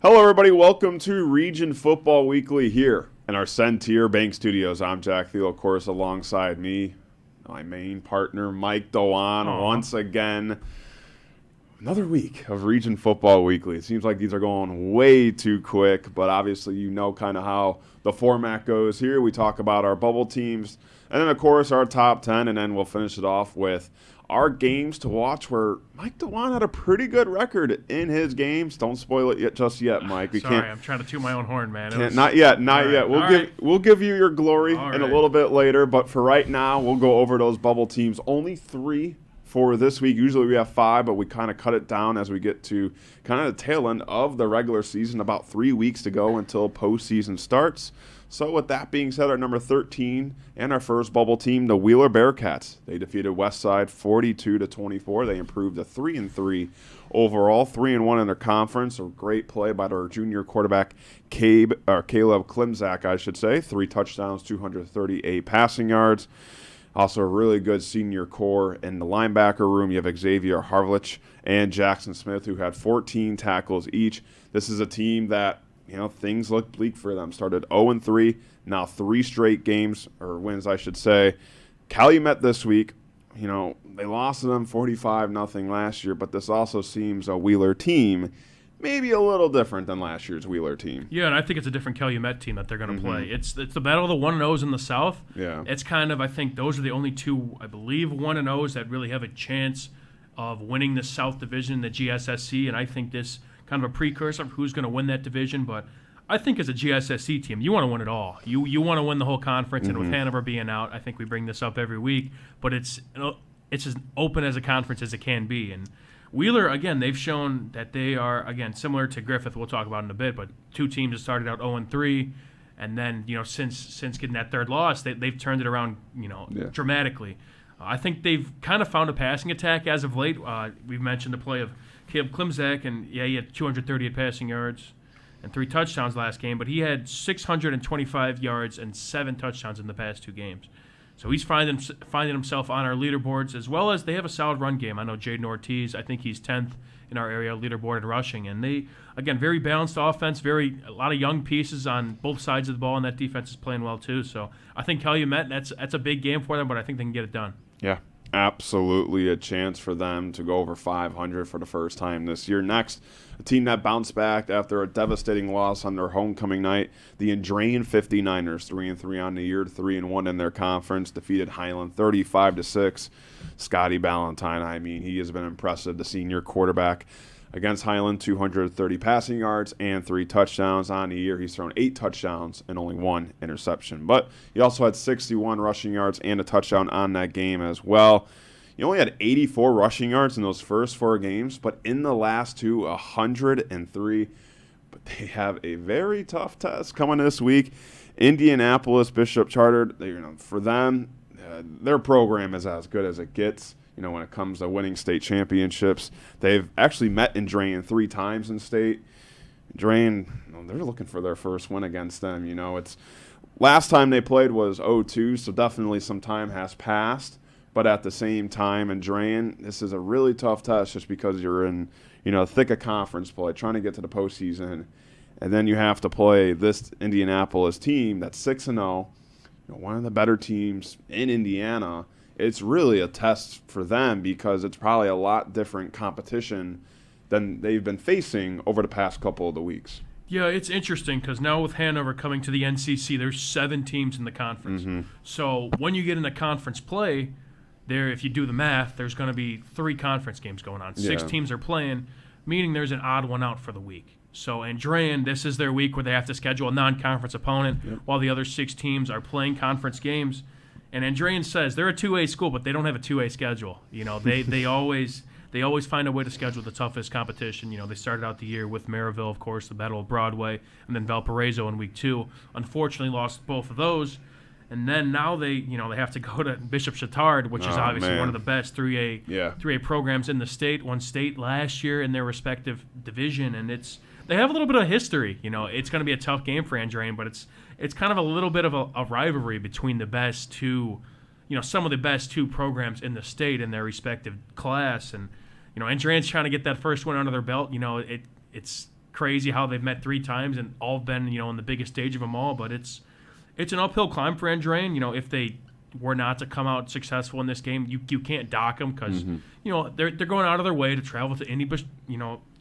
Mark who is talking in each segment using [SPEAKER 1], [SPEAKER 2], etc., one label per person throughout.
[SPEAKER 1] Hello, everybody. Welcome to Region Football Weekly here in our Centier Bank Studios. I'm Jack Thiel, of course, alongside me, my main partner, Mike Dewan, once again. Another week of Region Football Weekly. It seems like these are going way too quick, but obviously you know kind of how the format goes here. We talk about our bubble teams, and then, of course, our top 10, and then we'll finish it off with our games to watch where Mike Dewan had a pretty good record in his games. Don't spoil it just yet, Mike.
[SPEAKER 2] Sorry, I'm trying to toot my own horn, man.
[SPEAKER 1] Not yet. We'll give you your glory
[SPEAKER 2] All
[SPEAKER 1] in a
[SPEAKER 2] right.
[SPEAKER 1] little bit later, but for right now, we'll go over those bubble teams. Only 3 for this week. Usually we have 5, but we kind of cut it down as we get to kind of the tail end of the regular season. About 3 weeks to go until postseason starts. So with that being said, our number 13 and our first bubble team, the Wheeler Bearcats. They defeated Westside 42-24. They improved to 3-3 overall, 3-1 in their conference. A great play by their junior quarterback, Caleb Klimzak, I should say. 3 touchdowns, 238 passing yards. Also a really good senior core in the linebacker room. You have Xavier Harvlich and Jackson Smith, who had 14 tackles each. This is a team that, things look bleak for them. Started 0-3, now 3 straight games, or wins, I should say. Calumet this week, they lost to them 45-0 last year, but this also seems a Wheeler team maybe a little different than last year's Wheeler team.
[SPEAKER 2] Yeah, and I think it's a different Calumet team that they're going to play. It's the battle of the 1-0s in the South.
[SPEAKER 1] Yeah.
[SPEAKER 2] It's kind of, I think those are the only 2, I believe, 1-0s that really have a chance of winning the South Division, the GSSC, and I think this kind of a precursor of who's going to win that division. But I think as a GSSC team, you want to win it all. You want to win the whole conference, and with Hanover being out, I think we bring this up every week, but it's as open as a conference as it can be. And Wheeler, again, they've shown that they are, again, similar to Griffith, we'll talk about in a bit, but 2 teams that started out 0-3, and then, since getting that 3rd loss, they've turned it around, dramatically. I think they've kind of found a passing attack as of late. We've mentioned the play of Caleb Klimzak, and he had 238 passing yards and 3 touchdowns last game, but he had 625 yards and 7 touchdowns in the past 2 games. So he's finding himself on our leaderboards, as well as they have a solid run game. I know Jaden Ortiz, I think he's 10th in our area leaderboard in rushing. And they, again, very balanced offense, a lot of young pieces on both sides of the ball, and that defense is playing well too. So I think Calumet, that's a big game for them, but I think they can get it done.
[SPEAKER 1] Yeah, absolutely a chance for them to go over 500 for the first time this year. Next, a team that bounced back after a devastating loss on their homecoming night, the Andrean 59ers, 3-3 on the year, 3-1 in their conference, defeated Highland 35-6. Scotty Ballantyne, he has been impressive, the senior quarterback. Against Highland, 230 passing yards and 3 touchdowns on the year. He's thrown 8 touchdowns and only 1 interception. But he also had 61 rushing yards and a touchdown on that game as well. He only had 84 rushing yards in those first 4 games, but in the last 2, 103. But they have a very tough test coming this week. Indianapolis Bishop Chartered, for them, their program is as good as it gets. When it comes to winning state championships. They've actually met Andrean 3 times in state. Andrean, they're looking for their first win against them. It's last time they played was 0-2, so definitely some time has passed. But at the same time, Andrean, this is a really tough test just because you're in, thick of conference play, trying to get to the postseason. And then you have to play this Indianapolis team that's 6-0, one of the better teams in Indiana. It's really a test for them because it's probably a lot different competition than they've been facing over the past couple of the weeks.
[SPEAKER 2] Yeah, it's interesting because now with Hanover coming to the NCC, there's 7 teams in the conference. So when you get into conference play, if you do the math, there's going to be 3 conference games going on. 6 teams are playing, meaning there's an odd one out for the week. So Andrean, this is their week where they have to schedule a non-conference opponent while the other 6 teams are playing conference games. And Andrean says they're a 2A school, but they don't have a 2A schedule. They always find a way to schedule the toughest competition. They started out the year with Maryville, of course, the Battle of Broadway, and then Valparaiso in week 2. Unfortunately, lost both of those. And then now they have to go to Bishop Chatard, which is obviously one of the best 3A programs in the state. Won state last year in their respective division, and they have a little bit of history. It's going to be a tough game for Andrean, but it's kind of a little bit of a rivalry between the best 2, some of the best 2 programs in the state in their respective class. And Andrean's trying to get that first win under their belt. It's crazy how they've met 3 times and all been, in the biggest stage of them all. But it's an uphill climb for Andrean. If they were not to come out successful in this game, you can't dock them because, they're going out of their way to travel to Indy,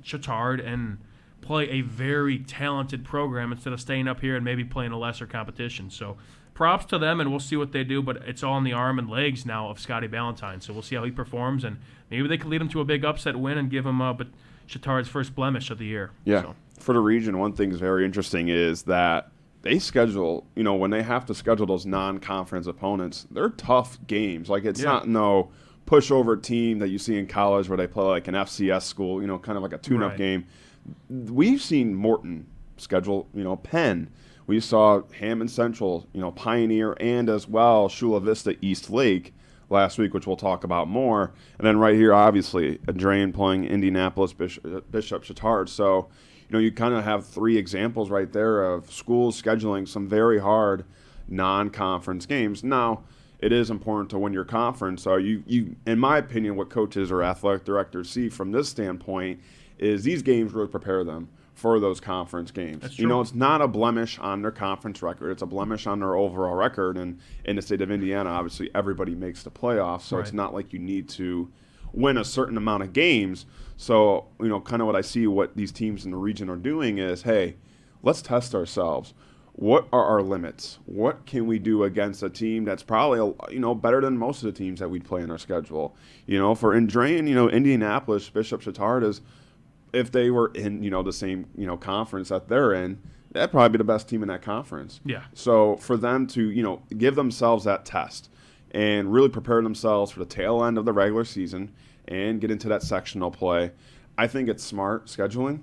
[SPEAKER 2] Chatard and play a very talented program instead of staying up here and maybe playing a lesser competition. So props to them, and we'll see what they do, but it's all in the arm and legs now of Scotty Ballantyne. So we'll see how he performs, and maybe they can lead him to a big upset win and give him Chatard's first blemish of the year.
[SPEAKER 1] Yeah.
[SPEAKER 2] So.
[SPEAKER 1] For the region, one thing is very interesting is that they schedule, when they have to schedule those non-conference opponents, they're tough games. Like, it's not no pushover team that you see in college where they play like an FCS school, kind of like a tune-up game. We've seen Morton schedule, Penn. We saw Hammond Central, Pioneer, and as well Chula Vista East Lake last week, which we'll talk about more. And then right here, obviously, Andrean playing Indianapolis Bishop Chatard. So, you kind of have 3 examples right there of schools scheduling some very hard non-conference games. Now, it is important to win your conference. So you, in my opinion, what coaches or athletic directors see from this standpoint is these games really prepare them for those conference games.
[SPEAKER 2] That's true.
[SPEAKER 1] It's not a blemish on their conference record. It's a blemish on their overall record. And in the state of Indiana, obviously, everybody makes the playoffs. So it's not like you need to win a certain amount of games. So, kind of what I see what these teams in the region are doing is, hey, let's test ourselves. What are our limits? What can we do against a team that's probably, better than most of the teams that we'd play in our schedule? For Andrean, Indianapolis, Bishop Chatard is, if they were in, the same, conference that they're in, that'd probably be the best team in that conference.
[SPEAKER 2] Yeah.
[SPEAKER 1] So for them to, give themselves that test and really prepare themselves for the tail end of the regular season and get into that sectional play, I think it's smart scheduling.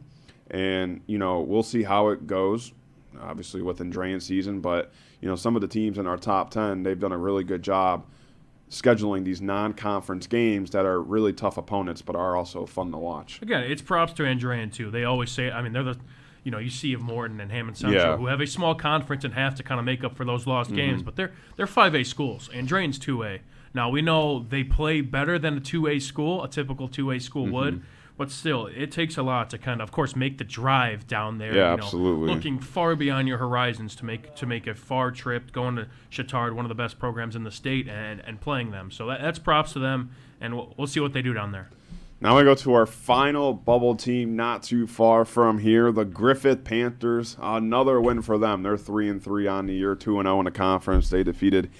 [SPEAKER 1] And, we'll see how it goes, obviously, with Andrean's season. But, some of the teams in our top 10, they've done a really good job scheduling these non-conference games that are really tough opponents but are also fun to watch.
[SPEAKER 2] Again, it's props to Andrean, too. They always say, they're the, you see of Morton and Hammond Central, who have a small conference and have to kind of make up for those lost games, but they're 5A schools. Andrean's 2A. Now, we know they play better than a 2A school, a typical 2A school would, but still, it takes a lot to kind of course, make the drive down there.
[SPEAKER 1] Yeah, absolutely.
[SPEAKER 2] Looking far beyond your horizons to make a far trip, going to Chatard, one of the best programs in the state, and playing them. So that's props to them, and we'll see what they do down there.
[SPEAKER 1] Now we go to our final bubble team not too far from here, the Griffith Panthers. Another win for them. They're 3-3 on the year, 2-0 in the conference. They defeated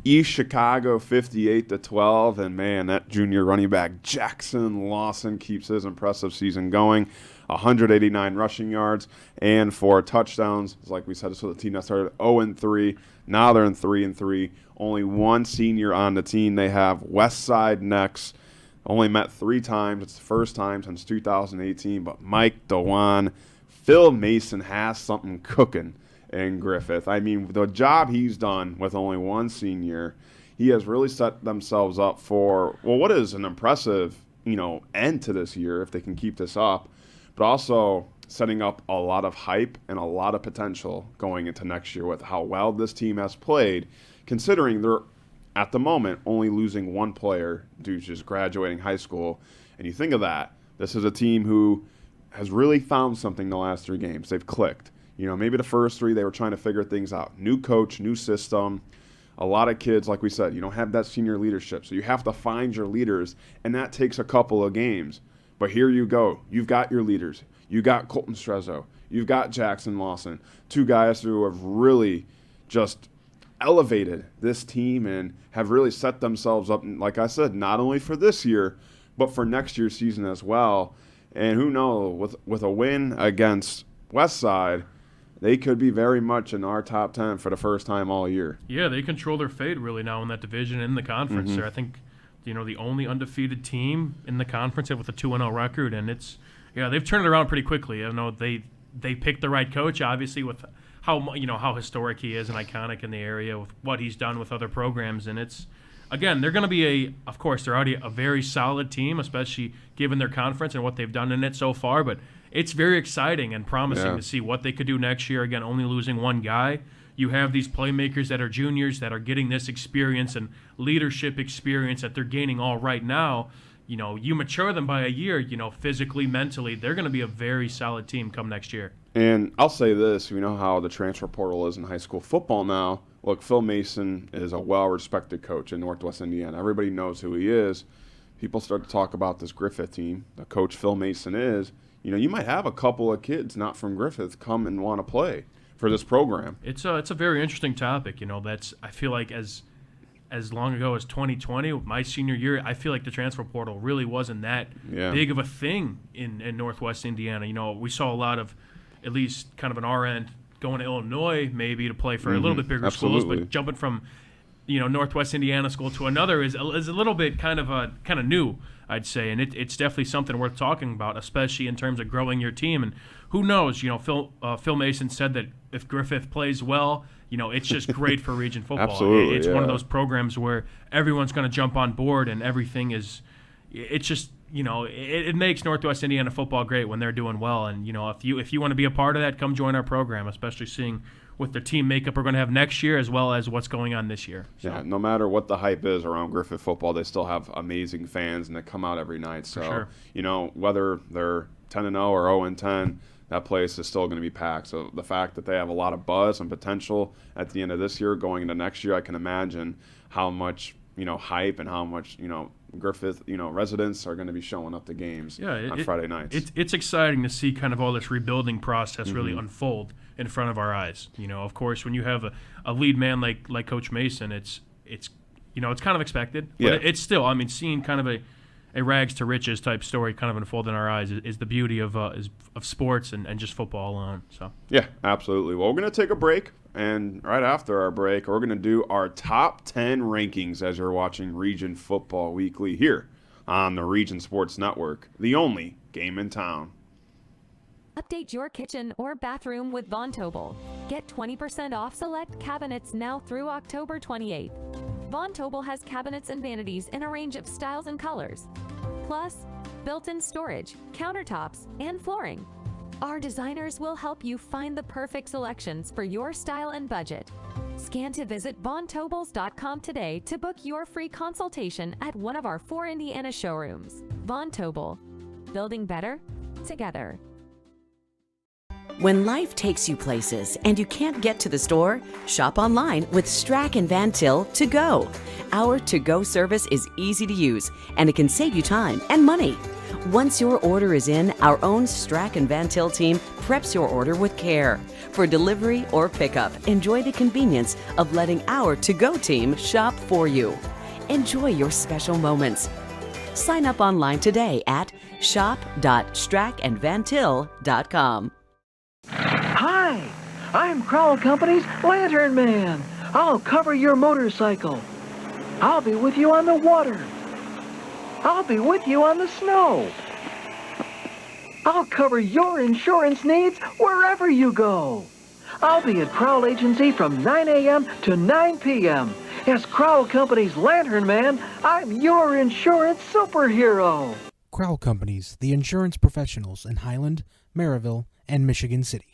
[SPEAKER 1] East Chicago 58-12, and man, that junior running back Jackson Lawson keeps his impressive season going. 189 rushing yards and 4 touchdowns. Like we said, this was a team that started 0-3. Now they're in 3-3. Only one senior on the team. They have Westside next. Only met 3 times. It's the first time since 2018. But Mike Dewan, Phil Mason has something cooking in Griffith. I mean, the job he's done with only one senior, he has really set themselves up for, what is an impressive, end to this year if they can keep this up, but also setting up a lot of hype and a lot of potential going into next year with how well this team has played, considering they're, at the moment, only losing one player due to just graduating high school. And you think of that, this is a team who has really found something the last 3 games. They've clicked. Maybe the first 3 they were trying to figure things out. New coach, new system. A lot of kids, like we said, you don't have that senior leadership. So you have to find your leaders, and that takes a couple of games. But here you go. You've got your leaders. You got Colton Strezzo. You've got Jackson Lawson. 2 guys who have really just elevated this team and have really set themselves up, like I said, not only for this year, but for next year's season as well. And who knows, with a win against Westside, they could be very much in our top 10 for the first time all year.
[SPEAKER 2] Yeah, they control their fate really now in that division and in the conference. There, I think, the only undefeated team in the conference with a 2-0 record, and they've turned it around pretty quickly. I know they picked the right coach, obviously, with how historic he is and iconic in the area with what he's done with other programs, and they're going to be of course they're already a very solid team, especially given their conference and what they've done in it so far, but it's very exciting and promising to see what they could do next year. Again, only losing one guy. You have these playmakers that are juniors that are getting this experience and leadership experience that they're gaining all right now, you mature them by a year, physically, mentally, they're going to be a very solid team come next year.
[SPEAKER 1] And I'll say this, we know how the transfer portal is in high school football now. Look, Phil Mason is a well-respected coach in Northwest Indiana. Everybody knows who he is. People start to talk about this Griffith team, the coach Phil Mason is. You might have a couple of kids not from Griffith come and want to play for this program.
[SPEAKER 2] It's a very interesting topic. I feel like as long ago as 2020, my senior year, I feel like the transfer portal really wasn't that big of a thing in Northwest Indiana. We saw a lot of, at least kind of an RN going to Illinois maybe to play for a little bit bigger schools, but jumping from Northwest Indiana school to another is a little bit kind of new, I'd say, and it's definitely something worth talking about, especially in terms of growing your team. And who knows? Phil Mason said that if Griffith plays well, it's just great for region football.
[SPEAKER 1] Absolutely,
[SPEAKER 2] it's one of those programs where everyone's going to jump on board, and everything is. It's just it makes Northwest Indiana football great when they're doing well. And if you want to be a part of that, come join our program, especially seeing with the team makeup we're going to have next year as well as what's going on this year.
[SPEAKER 1] So. Yeah, no matter what the hype is around Griffith football, they still have amazing fans, and they come out every night. So,
[SPEAKER 2] sure.
[SPEAKER 1] Whether they're 10-0 or 0-10, that place is still going to be packed. So the fact that they have a lot of buzz and potential at the end of this year going into next year, I can imagine how much, hype and how much, Griffith, residents are going to be showing up to games on Friday nights.
[SPEAKER 2] It's exciting to see kind of all this rebuilding process really unfold in front of our eyes. Of course, when you have a lead man like Coach Mason, it's kind of expected. But it's still, seeing kind of a rags to riches type story kind of unfold in our eyes is the beauty of sports and just football alone. So
[SPEAKER 1] yeah, absolutely. Well, we're going to take a break, and right after our break, we're going to do our top 10 rankings as you're watching Region Football Weekly here on the Region Sports Network, the only game in town.
[SPEAKER 3] Update your kitchen or bathroom with Von Tobel. Get 20% off select cabinets now through October 28th. Von Tobel has cabinets and vanities in a range of styles and colors, plus built-in storage, countertops, and flooring. Our designers will help you find the perfect selections for your style and budget. Scan to visit VonTobels.com today to book your free consultation at one of our 4 Indiana showrooms. Von Tobel, building better together.
[SPEAKER 4] When life takes you places and you can't get to the store, shop online with Strack and Van Til To Go. Our to-go service is easy to use, and it can save you time and money. Once your order is in, our own Strack and Van Til team preps your order with care. For delivery or pickup, enjoy the convenience of letting our to-go team shop for you. Enjoy your special moments. Sign up online today at shop.strackandvantil.com.
[SPEAKER 5] Hi, I'm Crowell Company's Lantern Man. I'll cover your motorcycle. I'll be with you on the water. I'll be with you on the snow. I'll cover your insurance needs wherever you go. I'll be at Crowell Agency from 9 a.m. to 9 p.m. As Crowell Company's Lantern Man, I'm your insurance superhero.
[SPEAKER 6] Crowell Companies, the insurance professionals in Highland, Maryville, and Michigan City.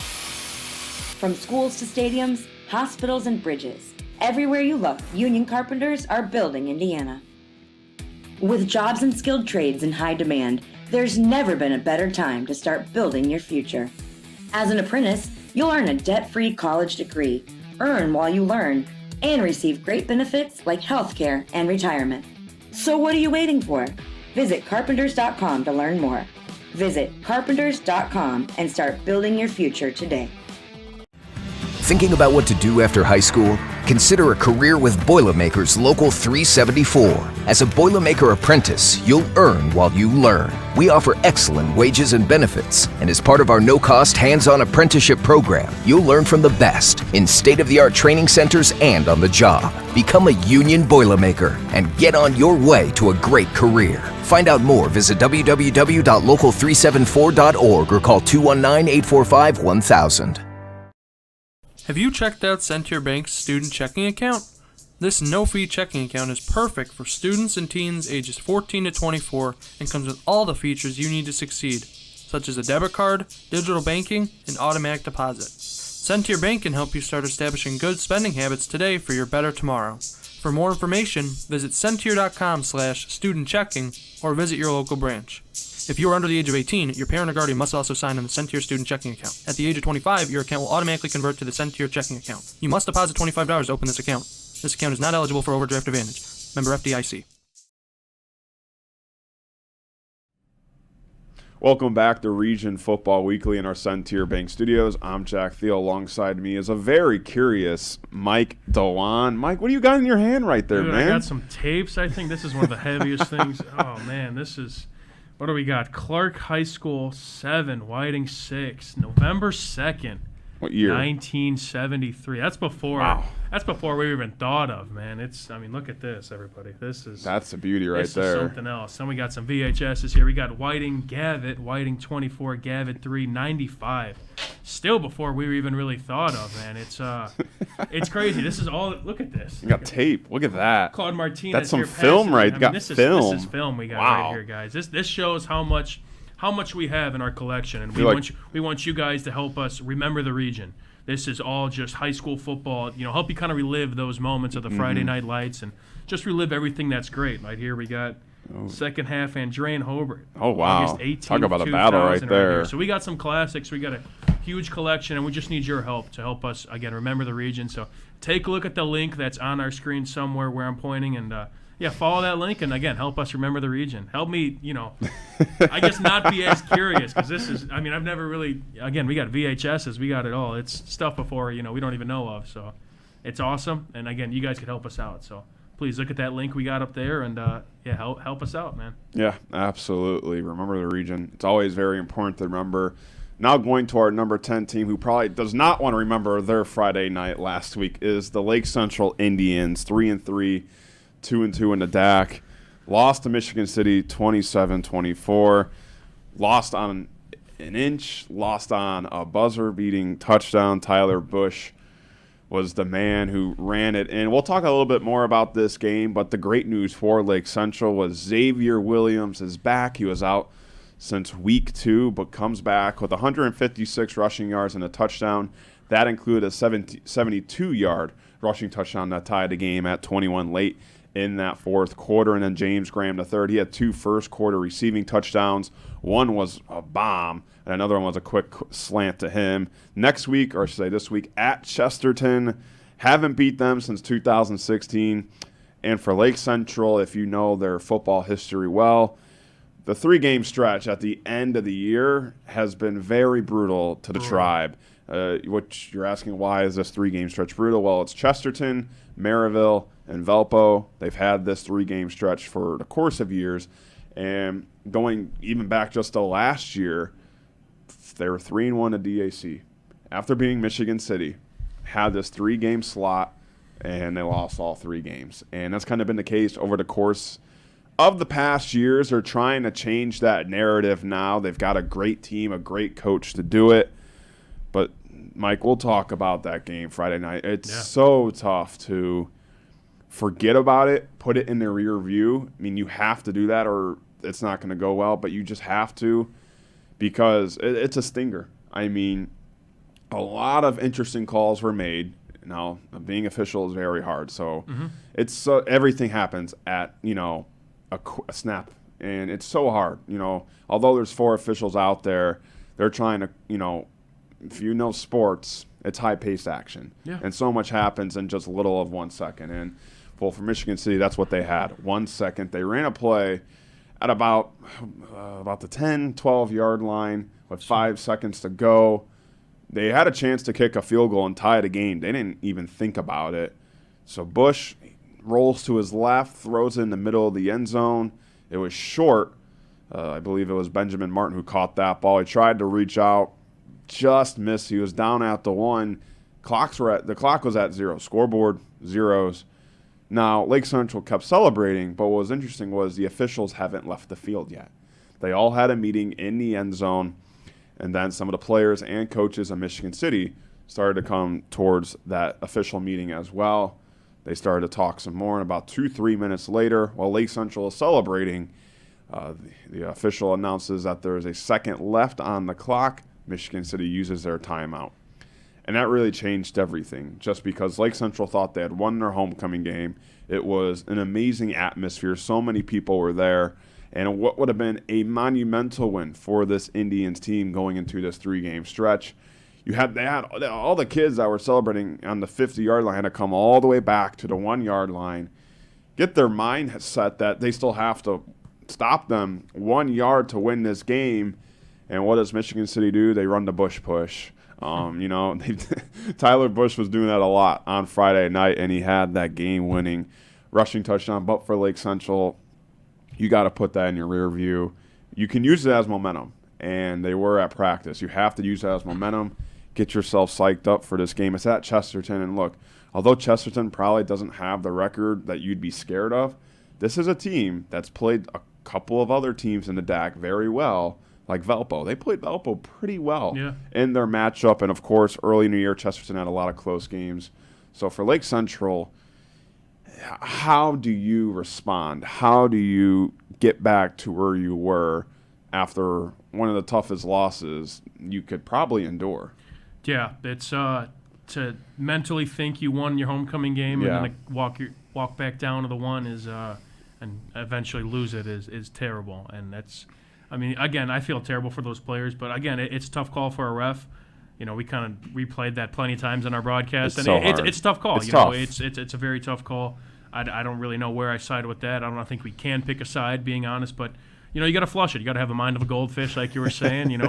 [SPEAKER 7] From schools to stadiums, hospitals, and bridges, everywhere you look, Union Carpenters are building Indiana. With jobs and skilled trades in high demand, there's never been a better time to start building your future. As an apprentice, you'll earn a debt-free college degree, earn while you learn, and receive great benefits like healthcare and retirement. So what are you waiting for? Visit carpenters.com to learn more. Visit carpenters.com and start building your future today.
[SPEAKER 8] Thinking about what to do after high school? Consider a career with Boilermakers Local 374. As a Boilermaker apprentice, you'll earn while you learn. We offer excellent wages and benefits, and as part of our no-cost hands-on apprenticeship program, you'll learn from the best in state-of-the-art training centers and on the job. Become a Union Boilermaker and get on your way to a great career. Find out more, visit www.local374.org or call 219-845-1000.
[SPEAKER 9] Have you checked out Center Bank's student checking account? This no-fee checking account is perfect for students and teens ages 14 to 24 and comes with all the features you need to succeed, such as a debit card, digital banking, and automatic deposit. Center Bank can help you start establishing good spending habits today for your better tomorrow. For more information, visit Centier.com/student-checking or visit your local branch. If you are under the age of 18, your parent or guardian must also sign on the Centier student checking account. At the age of 25, your account will automatically convert to the Centier checking account. You must deposit $25 to open this account. This account is not eligible for overdraft advantage. Member FDIC.
[SPEAKER 1] Welcome back to Region Football Weekly in our Centier Bank Studios. I'm Jack Thiel. Alongside me is a very curious Mike Dewan. Mike, what do you got in your hand right there,
[SPEAKER 2] Dude,
[SPEAKER 1] man?
[SPEAKER 2] I got some tapes. I think this is one of the heaviest things. Oh, man, this is... What do we got? Clark High School 7, Whiting 6, November 2nd.
[SPEAKER 1] What year?
[SPEAKER 2] 1973. That's before.
[SPEAKER 1] Wow.
[SPEAKER 2] That's before we even thought of, man. Look at this, everybody. That's
[SPEAKER 1] the beauty right
[SPEAKER 2] this
[SPEAKER 1] there.
[SPEAKER 2] Is something else. Then we got some VHSs here. We got Whiting Gavitt, Whiting 24, Gavitt 3, 95. Still before we were even really thought of, man. It's crazy. This is all. Look at this.
[SPEAKER 1] You got tape. Look at that.
[SPEAKER 2] Claude Martinez.
[SPEAKER 1] That's some
[SPEAKER 2] here
[SPEAKER 1] film,
[SPEAKER 2] passing.
[SPEAKER 1] right?
[SPEAKER 2] I mean,
[SPEAKER 1] Got
[SPEAKER 2] this
[SPEAKER 1] film.
[SPEAKER 2] This is film we got
[SPEAKER 1] Wow.
[SPEAKER 2] right here, guys. This shows how much we have in our collection, and we want you guys to help us remember the region. This is all just high school football. Help you kind of relive those moments of the Friday night lights and just relive everything that's great. Right here we got second half Andrean Hobart.
[SPEAKER 1] Oh, wow.
[SPEAKER 2] August 18th,
[SPEAKER 1] Talk about a battle right
[SPEAKER 2] 2000
[SPEAKER 1] there.
[SPEAKER 2] here. So we got some classics. We got a huge collection, and we just need your help to help us, again, remember the region. So take a look at the link that's on our screen somewhere where I'm pointing, and follow that link, and again, help us remember the region. Help me, I guess not be as curious, because this is, I've never really, again, we got VHSs, we got it all. It's stuff before, we don't even know of, so it's awesome. And again, you guys could help us out, so please look at that link we got up there, and help us out, man.
[SPEAKER 1] Yeah, absolutely. Remember the region. It's always very important to remember. Now going to our number 10 team, who probably does not want to remember their Friday night last week, is the Lake Central Indians, 3-3. 2-2 in the DAC. Lost to Michigan City 27-24. Lost on an inch. Lost on a buzzer-beating touchdown. Tyler Bush was the man who ran it. And we'll talk a little bit more about this game, but the great news for Lake Central was Xavier Williams is back. He was out since week 2, but comes back with 156 rushing yards and a touchdown. That included a 72-yard rushing touchdown that tied the game at 21 late in that fourth quarter. And then James Graham III, he had 2 first-quarter receiving touchdowns. One was a bomb, and another one was a quick slant to him. Next week, or I should say this week, at Chesterton. Haven't beat them since 2016. And for Lake Central, if you know their football history well, the 3-game stretch at the end of the year has been very brutal to the tribe. Which you're asking, why is this 3-game stretch brutal? Well, it's Chesterton, Maryville, and Valpo. They've had this 3-game stretch for the course of years. And going even back just to last year, they were 3-1 at DAC. After beating Michigan City, had this 3-game slot, and they lost all 3 games. And that's kind of been the case over the course of the past years. They're trying to change that narrative now. They've got a great team, a great coach to do it. But, Mike, we'll talk about that game Friday night. It's so tough to forget about it, put it in the rear view. You have to do that or it's not going to go well, but you just have to because it's a stinger. A lot of interesting calls were made. Now, being official is very hard. So it's everything happens at, a snap. And it's so hard. Although there's 4 officials out there, they're trying to, if you know sports, it's high-paced action. Yeah. And so much happens in just little of 1 second. And, well, for Michigan City, that's what they had. 1 second. They ran a play at about the 10, 12-yard line with 5 seconds to go. They had a chance to kick a field goal and tie the game. They didn't even think about it. So Bush rolls to his left, throws it in the middle of the end zone. It was short. I believe it was Benjamin Martin who caught that ball. He tried to reach out, just missed. He was down at the 1. The clock was at 0. Scoreboard, zeros. Now, Lake Central kept celebrating, but what was interesting was the officials haven't left the field yet. They all had a meeting in the end zone, and then some of the players and coaches of Michigan City started to come towards that official meeting as well. They started to talk some more, and about 2-3 minutes later, while Lake Central is celebrating, the official announces that there is a second left on the clock. Michigan City uses their timeout. And that really changed everything, just because Lake Central thought they had won their homecoming game. It was an amazing atmosphere. So many people were there. And what would have been a monumental win for this Indians team going into this 3-game stretch. They had all the kids that were celebrating on the 50-yard line had to come all the way back to the 1-yard line, get their mind set that they still have to stop them 1 yard to win this game. And what does Michigan City do? They run the Bush push. Tyler Bush was doing that a lot on Friday night, and he had that game-winning rushing touchdown. But for Lake Central, you got to put that in your rear view. You can use it as momentum, and they were at practice. You have to use it as momentum. Get yourself psyched up for this game. It's at Chesterton, and look, although Chesterton probably doesn't have the record that you'd be scared of, this is a team that's played a couple of other teams in the DAC very well, like Valpo. They played Valpo pretty well in their matchup. And, of course, early in the year, Chesterton had a lot of close games. So for Lake Central, how do you respond? How do you get back to where you were after one of the toughest losses you could probably endure?
[SPEAKER 2] Yeah, it's to mentally think you won your homecoming game and then to walk back down to the one and eventually lose it is terrible. And that's – I mean, again, I feel terrible for those players, but again, it's a tough call for a ref. We kind of replayed that plenty of times in our broadcast,
[SPEAKER 1] it's
[SPEAKER 2] and
[SPEAKER 1] so hard.
[SPEAKER 2] It's a tough call.
[SPEAKER 1] It's tough.
[SPEAKER 2] It's a very tough call. I don't really know where I side with that. I don't think we can pick a side, being honest, but you got to flush it. You got to have the mind of a goldfish, like you were saying.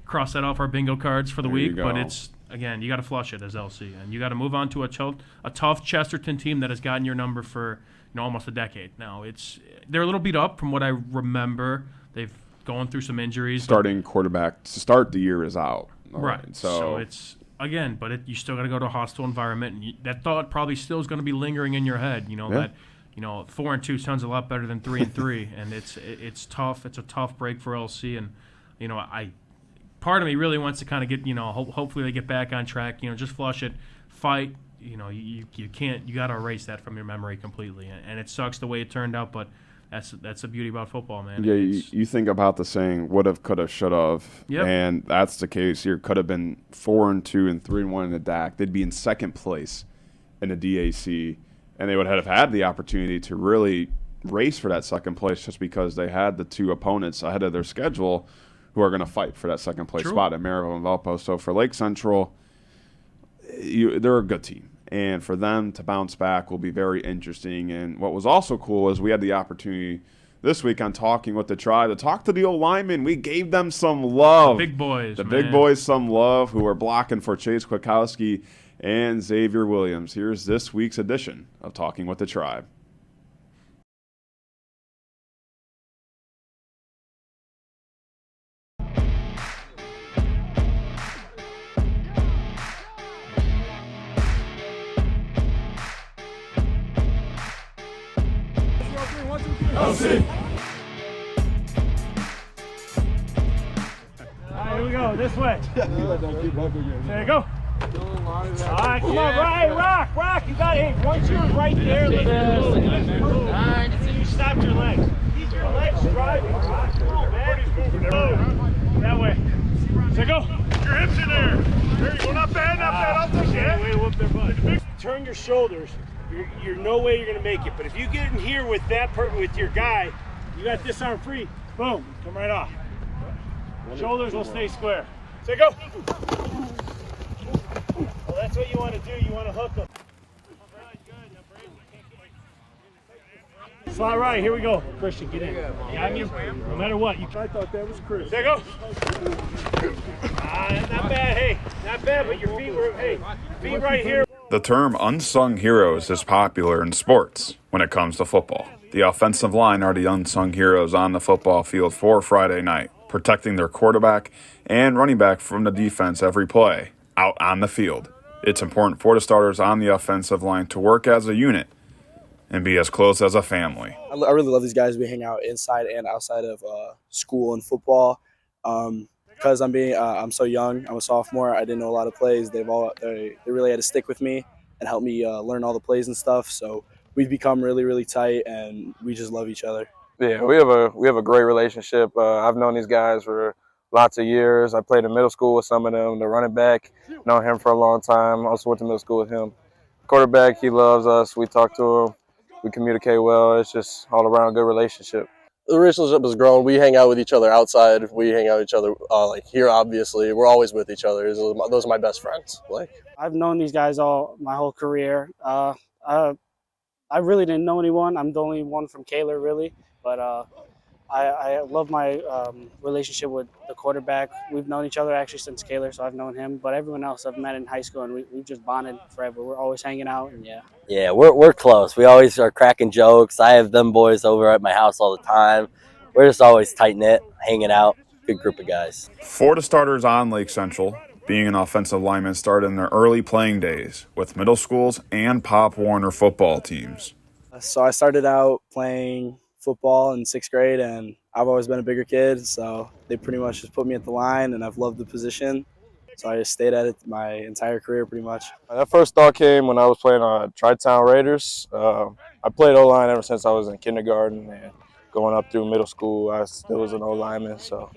[SPEAKER 2] Cross that off our bingo cards for the week. But it's again, you got to flush it as LC, and you got to move on to a tough Chesterton team that has gotten your number for almost a decade now. They're a little beat up from what I remember. They've gone through some injuries.
[SPEAKER 1] Starting quarterback to start the year is out.
[SPEAKER 2] Right. So it's again, but you still got to go to a hostile environment, and that thought probably still is going to be lingering in your head. That 4-2 sounds a lot better than 3-3, and it's tough. It's a tough break for LC, and part of me really wants to kind of get hopefully they get back on track. Just flush it, fight. You can't. You got to erase that from your memory completely, and it sucks the way it turned out, but. That's the beauty about football, man.
[SPEAKER 1] Yeah, you think about the saying, woulda, coulda, shoulda, and that's the case here. Could have been 4-2 and 3-1 in the DAC. They'd be in second place in the DAC, and they would have had the opportunity to really race for that second place just because they had the two opponents ahead of their schedule who are going to fight for that second place spot at Maryville and Valpo. So for Lake Central, they're a good team. And for them to bounce back will be very interesting. And what was also cool is we had the opportunity this week on Talking with the Tribe to talk to the old linemen. We gave them some love.
[SPEAKER 2] The big boys,
[SPEAKER 1] big boys some love, who are blocking for Chase Kwiatkowski and Xavier Williams. Here's this week's edition of Talking with the Tribe.
[SPEAKER 10] All right, here we go. This way. There you go. All right, come on, Ryan, rock. You got it. Once you're right there, you stop your legs. Keep your legs driving. Come on, man. That way. So go. Your hips in there. There you go. Not bad. I'll take it. Way to whoop their butt. Turn your shoulders. You're no way you're gonna make it. But if you get in here with with your guy, you got this arm free. Boom, come right off. Shoulders will stay square. So go. Well, that's what you want to do. You want to hook them. Slot right. Here we go. Christian, get in. Got you. No matter what. I thought that was Chris. There you go. Not bad. Hey, not bad. But your feet were. Hey, feet right here.
[SPEAKER 1] The term unsung heroes is popular in sports when it comes to football. The offensive line are the unsung heroes on the football field for Friday night, protecting their quarterback and running back from the defense every play out on the field. It's important for the starters on the offensive line to work as a unit and be as close as a family.
[SPEAKER 11] I really love these guys. We hang out inside and outside of school and football. Because I'm so young, I'm a sophomore, I didn't know a lot of plays. They really had to stick with me and help me learn all the plays and stuff. So we've become really, really tight, and we just love each other.
[SPEAKER 12] Yeah, we have a great relationship. I've known these guys for lots of years. I played in middle school with some of them. The running back, known him for a long time. Also went to middle school with him. Quarterback, he loves us. We talk to him. We communicate well. It's just all around good relationship.
[SPEAKER 13] The relationship has grown. We hang out with each other outside. We hang out with each other like here. Obviously, we're always with each other. Those are my best friends. Like
[SPEAKER 14] I've known these guys all my whole career. I really didn't know anyone. I'm the only one from Kaler, really. But I love my relationship with the quarterback. We've known each other actually since Kaler, so I've known him. But everyone else I've met in high school, and we've just bonded forever. We're always hanging out, and yeah.
[SPEAKER 15] Yeah, we're close. We always are cracking jokes. I have them boys over at my house all the time. We're just always tight-knit, hanging out. Good group of guys.
[SPEAKER 16] Florida starters on Lake Central, being an offensive lineman, started in their early playing days with middle schools and Pop Warner football teams.
[SPEAKER 11] So I started out playing football in 6th grade, and I've always been a bigger kid, so they pretty much just put me at the line, and I've loved the position. So I just stayed at it my entire career pretty much.
[SPEAKER 12] That first thought came when I was playing on Tri-Town Raiders. I played O-line ever since I was in kindergarten, and going up through middle school, I still was an O-lineman, so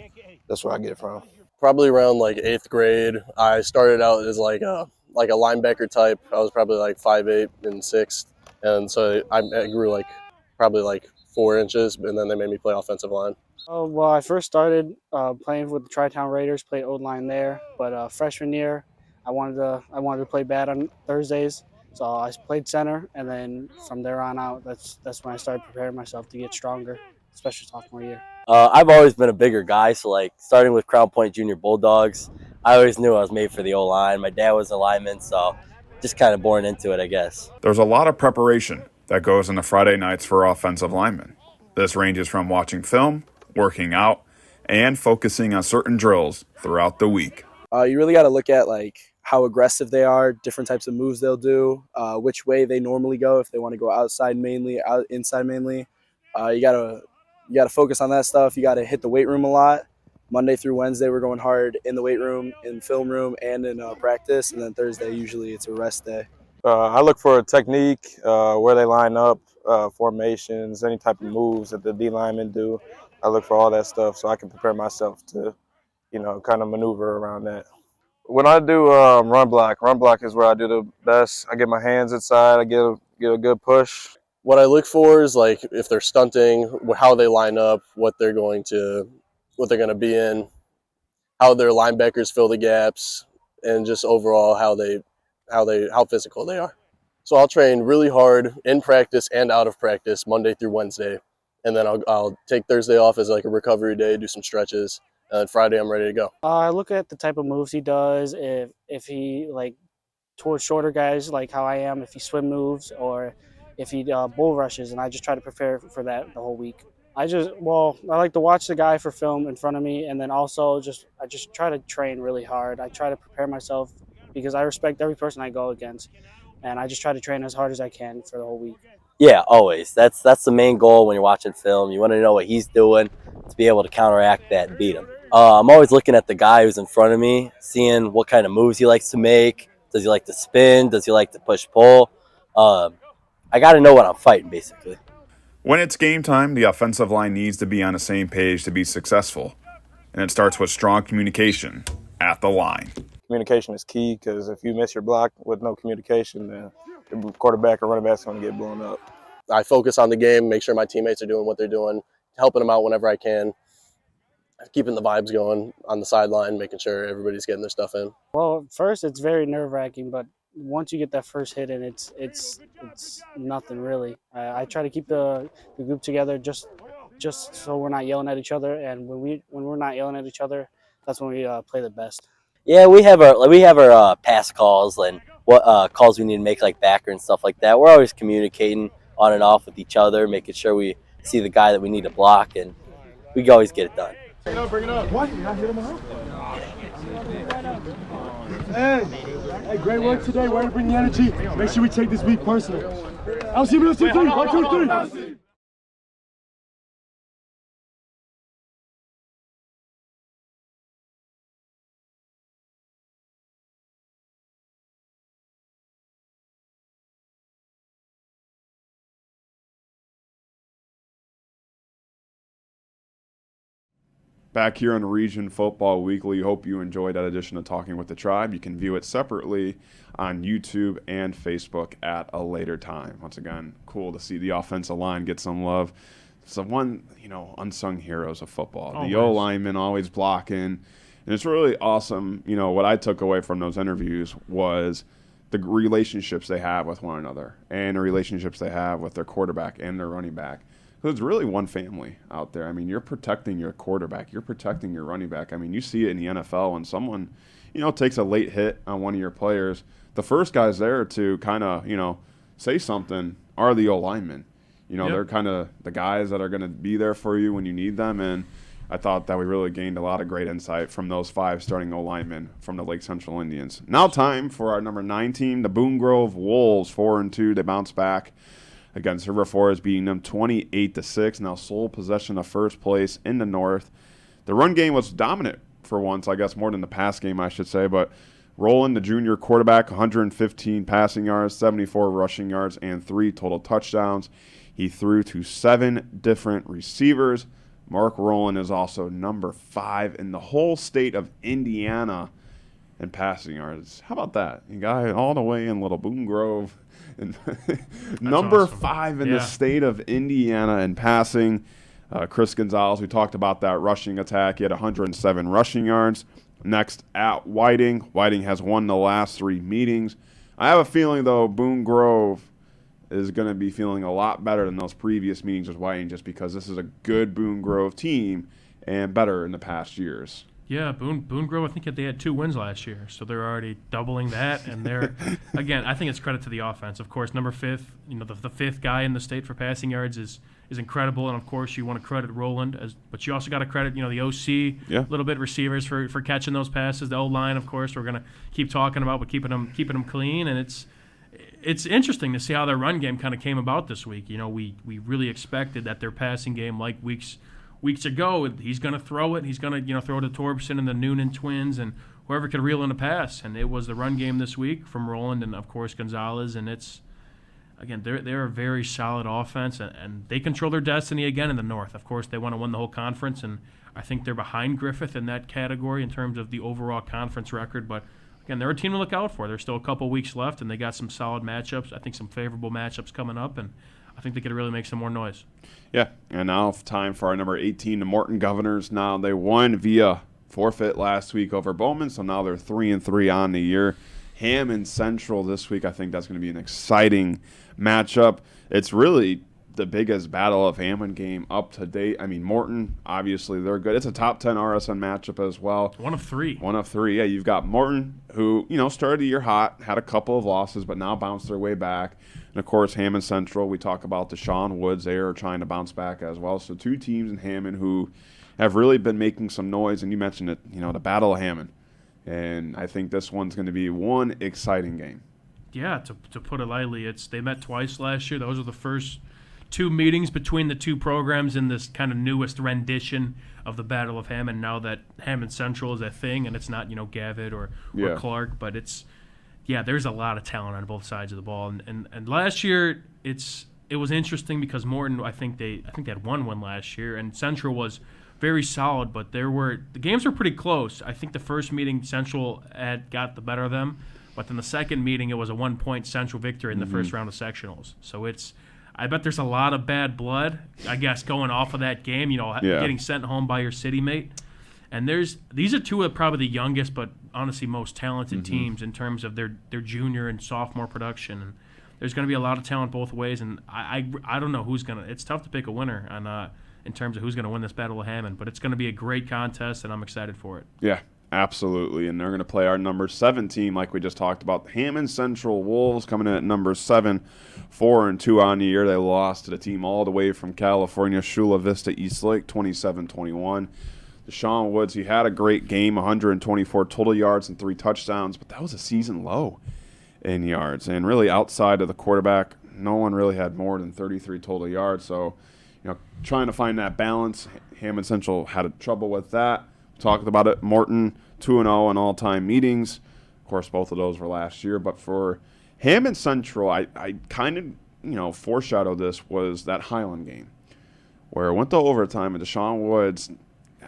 [SPEAKER 12] that's where I get it from.
[SPEAKER 13] probably around like 8th grade. I started out as like a linebacker type. I was probably like 5'8" in 6th, and so I grew like probably like 4 inches, and then they made me play offensive line.
[SPEAKER 14] Well, I first started playing with the Tri-Town Raiders, played O-line there. But freshman year, I wanted to play bad on Thursdays, so I played center. And then from there on out, that's when I started preparing myself to get stronger, especially sophomore year.
[SPEAKER 15] I've always been a bigger guy, so like starting with Crown Point Junior Bulldogs, I always knew I was made for the O-line. My dad was a lineman, so just kind of born into it, I guess.
[SPEAKER 16] There's a lot of preparation that goes into Friday nights for offensive linemen. This ranges from watching film, working out, and focusing on certain drills throughout the week.
[SPEAKER 11] You really got to look at like how aggressive they are, different types of moves they'll do, which way they normally go, if they want to go outside mainly, inside mainly. You gotta focus on that stuff. You got to hit the weight room a lot. Monday through Wednesday, we're going hard in the weight room, in film room, and in practice. And then Thursday, usually it's a rest day.
[SPEAKER 12] I look for a technique, where they line up, formations, any type of moves that the D linemen do. I look for all that stuff so I can prepare myself to, kind of maneuver around that. When I do run block is where I do the best. I get my hands inside, I get a good push.
[SPEAKER 13] What I look for is like if they're stunting, how they line up, what they're going to be in, how their linebackers fill the gaps, and just overall how physical they are. So I'll train really hard in practice and out of practice Monday through Wednesday, and then I'll take Thursday off as like a recovery day, do some stretches, and then Friday I'm ready to go.
[SPEAKER 14] I look at the type of moves he does. If he like towards shorter guys like how I am, if he swim moves or if he bull rushes, and I just try to prepare for that the whole week. I like to watch the guy for film in front of me, and then also I just try to train really hard. I try to prepare myself because I respect every person I go against, and I just try to train as hard as I can for the whole week.
[SPEAKER 15] Yeah, always. That's the main goal when you're watching film. You want to know what he's doing to be able to counteract that and beat him. I'm always looking at the guy who's in front of me, seeing what kind of moves he likes to make. Does he like to spin? Does he like to push-pull? I got to know what I'm fighting, basically.
[SPEAKER 16] When it's game time, the offensive line needs to be on the same page to be successful. And it starts with strong communication at the line.
[SPEAKER 12] Communication is key, because if you miss your block with no communication, then the quarterback or running back's going to get blown up.
[SPEAKER 13] I focus on the game, make sure my teammates are doing what they're doing, helping them out whenever I can, keeping the vibes going on the sideline, making sure everybody's getting their stuff in.
[SPEAKER 14] Well, first it's very nerve-wracking, but once you get that first hit in, it's nothing really. I try to keep the group together just so we're not yelling at each other, and when we're not yelling at each other, that's when we play the best.
[SPEAKER 15] Yeah, we have our pass calls and what calls we need to make, like backer and stuff like that. We're always communicating on and off with each other, making sure we see the guy that we need to block, and we always get it done.
[SPEAKER 10] Bring it up. What? You're not hitting him out? Hey, great work today. Way to bring the energy. Make sure we take this week personal. I'll see you in 2, 3. 1, 2, 3.
[SPEAKER 1] back here on Region Football Weekly. Hope you enjoyed that edition of Talking with the Tribe. You can view it separately on YouTube and Facebook at a later time. Once again, cool to see the offensive line get some love. It's the one, unsung heroes of football.
[SPEAKER 2] Always.
[SPEAKER 1] The O-linemen always blocking. And it's really awesome. What I took away from those interviews was the relationships they have with one another and the relationships they have with their quarterback and their running back. So it's really one family out there. I mean, you're protecting your quarterback. You're protecting your running back. I mean, you see it in the NFL when someone, takes a late hit on one of your players. The first guys there to kind of, say something are the O-linemen.
[SPEAKER 2] Yep.
[SPEAKER 1] They're kind of the guys that are going to be there for you when you need them. And I thought that we really gained a lot of great insight from those 5 starting O-linemen from the Lake Central Indians. Now time for our number 9 team, the Boone Grove Wolves, 4-2. They bounce back against River Forest, beating them 28-6. Now sole possession of first place in the North. The run game was dominant for once, I guess more than the pass game, I should say. But Roland, the junior quarterback, 115 passing yards, 74 rushing yards, and 3 total touchdowns. He threw to 7 different receivers. Mark Roland is also number 5 in the whole state of Indiana in passing yards. How about that? You got it all the way in Little Boone Grove. And number
[SPEAKER 2] awesome.
[SPEAKER 1] 5 in the state of Indiana in passing. Chris Gonzalez, we talked about that rushing attack. He had 107 rushing yards. Next at Whiting. Whiting has won the last 3 meetings. I have a feeling, though, Boone Grove is going to be feeling a lot better than those previous meetings with Whiting, just because this is a good Boone Grove team and better in the past years.
[SPEAKER 2] Yeah, Boone Grove, I think they had 2 wins last year, so they're already doubling that. And they're, again, I think it's credit to the offense. Of course, number 5, the 5th guy in the state for passing yards is incredible. And, of course, you want to credit Roland, but you also got to credit, the OC, a little bit receivers for catching those passes. The O-line, of course, we're going to keep talking about, but keeping them clean. And it's interesting to see how their run game kind of came about this week. We really expected that their passing game, like weeks ago, he's going to throw it. He's going to throw to Torbson and the Noonan twins and whoever could reel in a pass. And it was the run game this week from Roland and, of course, Gonzalez. And it's, again, they're a very solid offense, and they control their destiny again in the North. Of course, they want to win the whole conference, and I think they're behind Griffith in that category in terms of the overall conference record. But, again, they're a team to look out for. There's still a couple weeks left, and they got some solid matchups. I think some favorable matchups coming up, and I think they could really make some more noise.
[SPEAKER 1] Yeah, and now time for our number 18, the Morton Governors. Now they won via forfeit last week over Bowman, so now they're 3-3 on the year. Hammond Central this week, I think that's going to be an exciting matchup. It's really the biggest Battle of Hammond game up to date. I mean, Morton, obviously, they're good. It's a top 10 RSN matchup as well.
[SPEAKER 2] One of 3.
[SPEAKER 1] Yeah, you've got Morton, who, started the year hot, had a couple of losses, but now bounced their way back. And, of course, Hammond Central, we talk about the Sean Woods. They are trying to bounce back as well. So 2 teams in Hammond who have really been making some noise. And you mentioned it, the Battle of Hammond. And I think this one's going to be one exciting game.
[SPEAKER 2] Yeah, to put it lightly, they met twice last year. Those are the first 2 meetings between the 2 programs in this kind of newest rendition of the Battle of Hammond. Now that Hammond Central is a thing, and it's not Gavitt or Clark, but there's a lot of talent on both sides of the ball. And last year it was interesting because Morton, I think they had 1 win last year, and Central was very solid, but the games were pretty close. I think the first meeting Central had got the better of them, but then the second meeting it was a 1-point Central victory in the first round of sectionals. So I bet there's a lot of bad blood, I guess, going off of that game, getting sent home by your city mate. And these are 2 of probably the youngest, but honestly most talented teams in terms of their junior and sophomore production. And there's going to be a lot of talent both ways, and I don't know who's going to – it's tough to pick a winner in terms of who's going to win this Battle of Hammond, but it's going to be a great contest, and I'm excited for it.
[SPEAKER 1] Yeah, absolutely. And they're going to play our number 7 team like we just talked about. Hammond Central Wolves coming in at number 7, 4-2 on the year. They lost to the team all the way from California, Chula Vista Eastlake, 27-21. Deshaun Woods, he had a great game, 124 total yards and 3 touchdowns, but that was a season low in yards. And really outside of the quarterback, no one really had more than 33 total yards. So, trying to find that balance. Hammond Central had trouble with that. Talked about it. Morton, 2-0 in all-time meetings. Of course, both of those were last year. But for Hammond Central, I kind of, foreshadowed this was that Highland game where it went to overtime and Deshaun Woods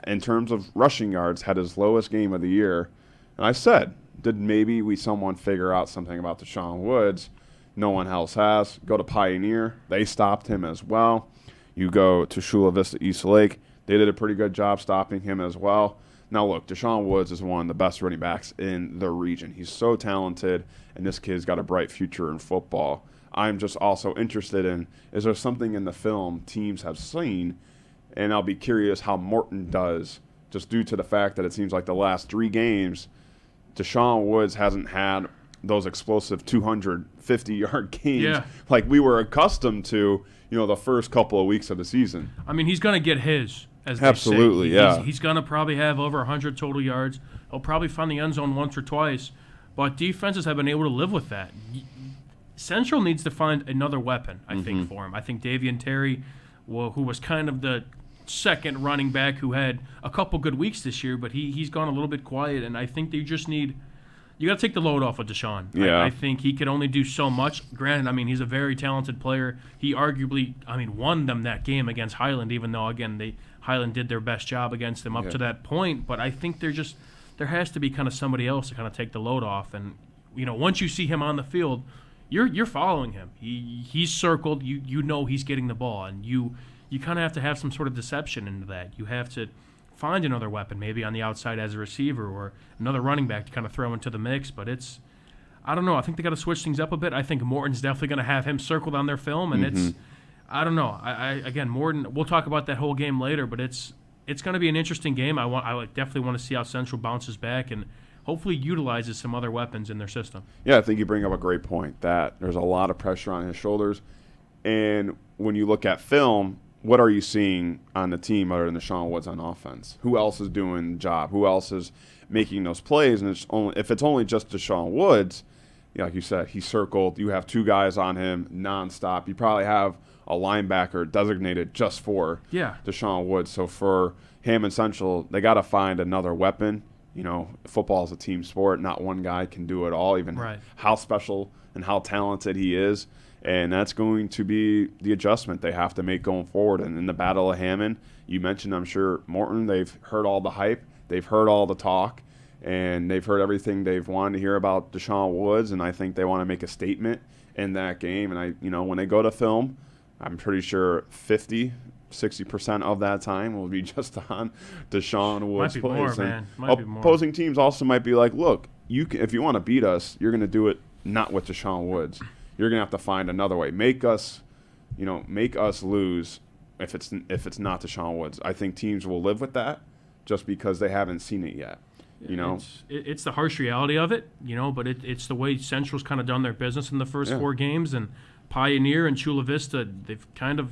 [SPEAKER 1] in terms of rushing yards, had his lowest game of the year. And I said, did maybe someone figure out something about Deshaun Woods? No one else has. Go to Pioneer. They stopped him as well. You go to Chula Vista East Lake. They did a pretty good job stopping him as well. Now, look, Deshaun Woods is one of the best running backs in the region. He's so talented, and this kid's got a bright future in football. I'm just also interested in, is there something in the film teams have seen? And I'll be curious how Morton does, just due to the fact that it seems like the last 3 games, Deshaun Woods hasn't had those explosive 250-yard games like we were accustomed to, the first couple of weeks of the season.
[SPEAKER 2] I mean, he's going to get his. As
[SPEAKER 1] absolutely,
[SPEAKER 2] they say.
[SPEAKER 1] yeah.
[SPEAKER 2] He's going to probably have over 100 total yards. He'll probably find the end zone once or twice. But defenses have been able to live with that. Central needs to find another weapon, I think, for him. I think Davian Terry, who was kind of the second running back who had a couple good weeks this year, but he's gone a little bit quiet, and I think they just need – you got to take the load off of Deshaun.
[SPEAKER 1] Yeah.
[SPEAKER 2] I think he could only do so much. Granted, I mean, he's a very talented player. He arguably, won them that game against Highland, even though, again, Highland did their best job against them up to that point. But I think there has to be kind of somebody else to kind of take the load off. And, once you see him on the field, you're following him. He's circled. You know he's getting the ball. And you kind of have to have some sort of deception into that. You have to find another weapon, maybe on the outside as a receiver or another running back to kind of throw into the mix. But I don't know. I think they got to switch things up a bit. I think Morton's definitely going to have him circled on their film, and I don't know. Again, Morton, we'll talk about that whole game later, but it's going to be an interesting game. I definitely want to see how Central bounces back and hopefully utilizes some other weapons in their system.
[SPEAKER 1] Yeah, I think you bring up a great point that there's a lot of pressure on his shoulders. And when you look at film, what are you seeing on the team other than Deshaun Woods on offense? Who else is doing the job? Who else is making those plays? And if it's only just Deshaun Woods, like you said, he's circled. You have 2 guys on him nonstop. You probably have a linebacker designated just for Deshaun Woods. So for Hammond Central, they got to find another weapon. Football is a team sport. Not one guy can do it all, even how special and how talented he is. And that's going to be the adjustment they have to make going forward. And in the Battle of Hammond, you mentioned, I'm sure, Morton, they've heard all the hype. They've heard all the talk. And they've heard everything they've wanted to hear about Deshaun Woods. And I think they want to make a statement in that game. And, when they go to film, I'm pretty sure 50-60% of that time will be just on Deshaun Woods' plays. Opposing teams also might be like, look, if you want to beat us, you're going to do it not with Deshaun Woods. You're going to have to find another way. Make us lose if it's not Deshaun Woods. I think teams will live with that just because they haven't seen it yet.
[SPEAKER 2] It's the harsh reality of it, but it's the way Central's kind of done their business in the first 4 games, and Pioneer and Chula Vista, they've kind of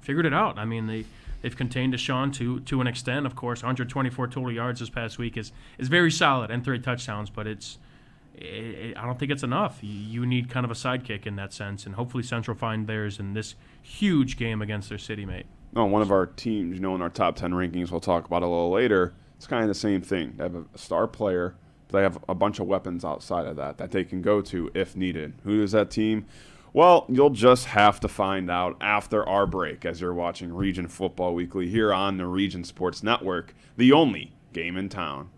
[SPEAKER 2] figured it out. I mean, they've contained Deshaun to an extent. Of course, 124 total yards this past week is very solid and 3 touchdowns, but I don't think it's enough. You need kind of a sidekick in that sense, and hopefully Central find theirs in this huge game against their city mate.
[SPEAKER 1] No, one of our teams, in our top 10 rankings, we'll talk about a little later, it's kind of the same thing. They have a star player, but they have a bunch of weapons outside of that they can go to if needed. Who is that team? Well, you'll just have to find out after our break as you're watching Region Football Weekly here on the Region Sports Network, the only game in town.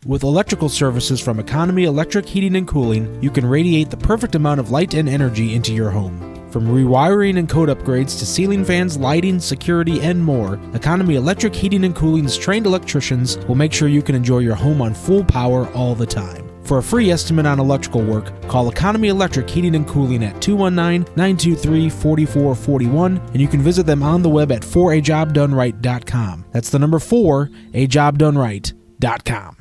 [SPEAKER 6] With electrical services from Economy Electric Heating and Cooling, you can radiate the perfect amount of light and energy into your home. From rewiring and code upgrades to ceiling fans, lighting, security, and more, Economy Electric Heating and Cooling's trained electricians will make sure you can enjoy your home on full power all the time. For a free estimate on electrical work, call Economy Electric Heating and Cooling at 219-923-4441, and you can visit them on the web at 4ajobdoneright.com. That's the number 4ajobdoneright.com.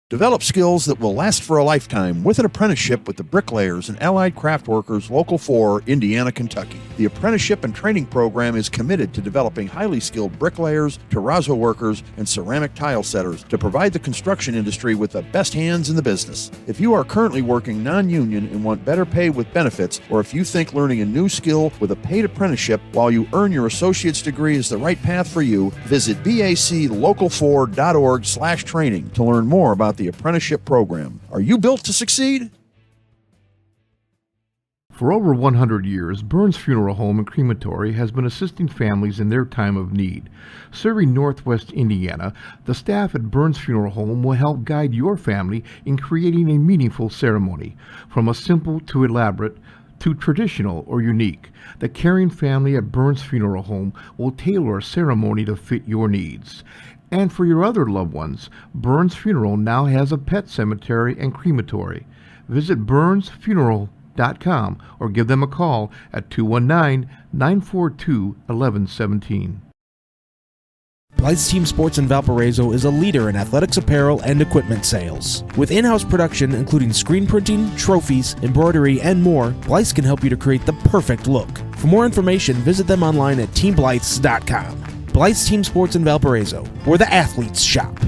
[SPEAKER 17] Develop skills that will last for a lifetime with an apprenticeship with the Bricklayers and Allied Craft Workers Local 4, Indiana, Kentucky. The apprenticeship and training program is committed to developing highly skilled bricklayers, terrazzo workers, and ceramic tile setters to provide the construction industry with the best hands in the business. If you are currently working non-union and want better pay with benefits, or if you think learning a new skill with a paid apprenticeship while you earn your associate's degree is the right path for you, visit baclocal4.org/training to learn more about the apprenticeship program. Are you built to succeed?
[SPEAKER 18] For over 100 years, Burns Funeral Home and Crematory has been assisting families in their time of need. Serving Northwest Indiana, the staff at Burns Funeral Home will help guide your family in creating a meaningful ceremony. From a simple to elaborate, to traditional or unique, the caring family at Burns Funeral Home will tailor a ceremony to fit your needs. And for your other loved ones, Burns Funeral now has a pet cemetery and crematory. Visit burnsfuneral.com or give them a call at 219-942-1117.
[SPEAKER 6] Blythe's Team Sports in Valparaiso is a leader in athletics apparel and equipment sales. With in-house production including screen printing, trophies, embroidery, and more, Blythe's can help you to create the perfect look. For more information, visit them online at teamblythes.com. Blythe's Team Sports in Valparaiso, where the athletes shop.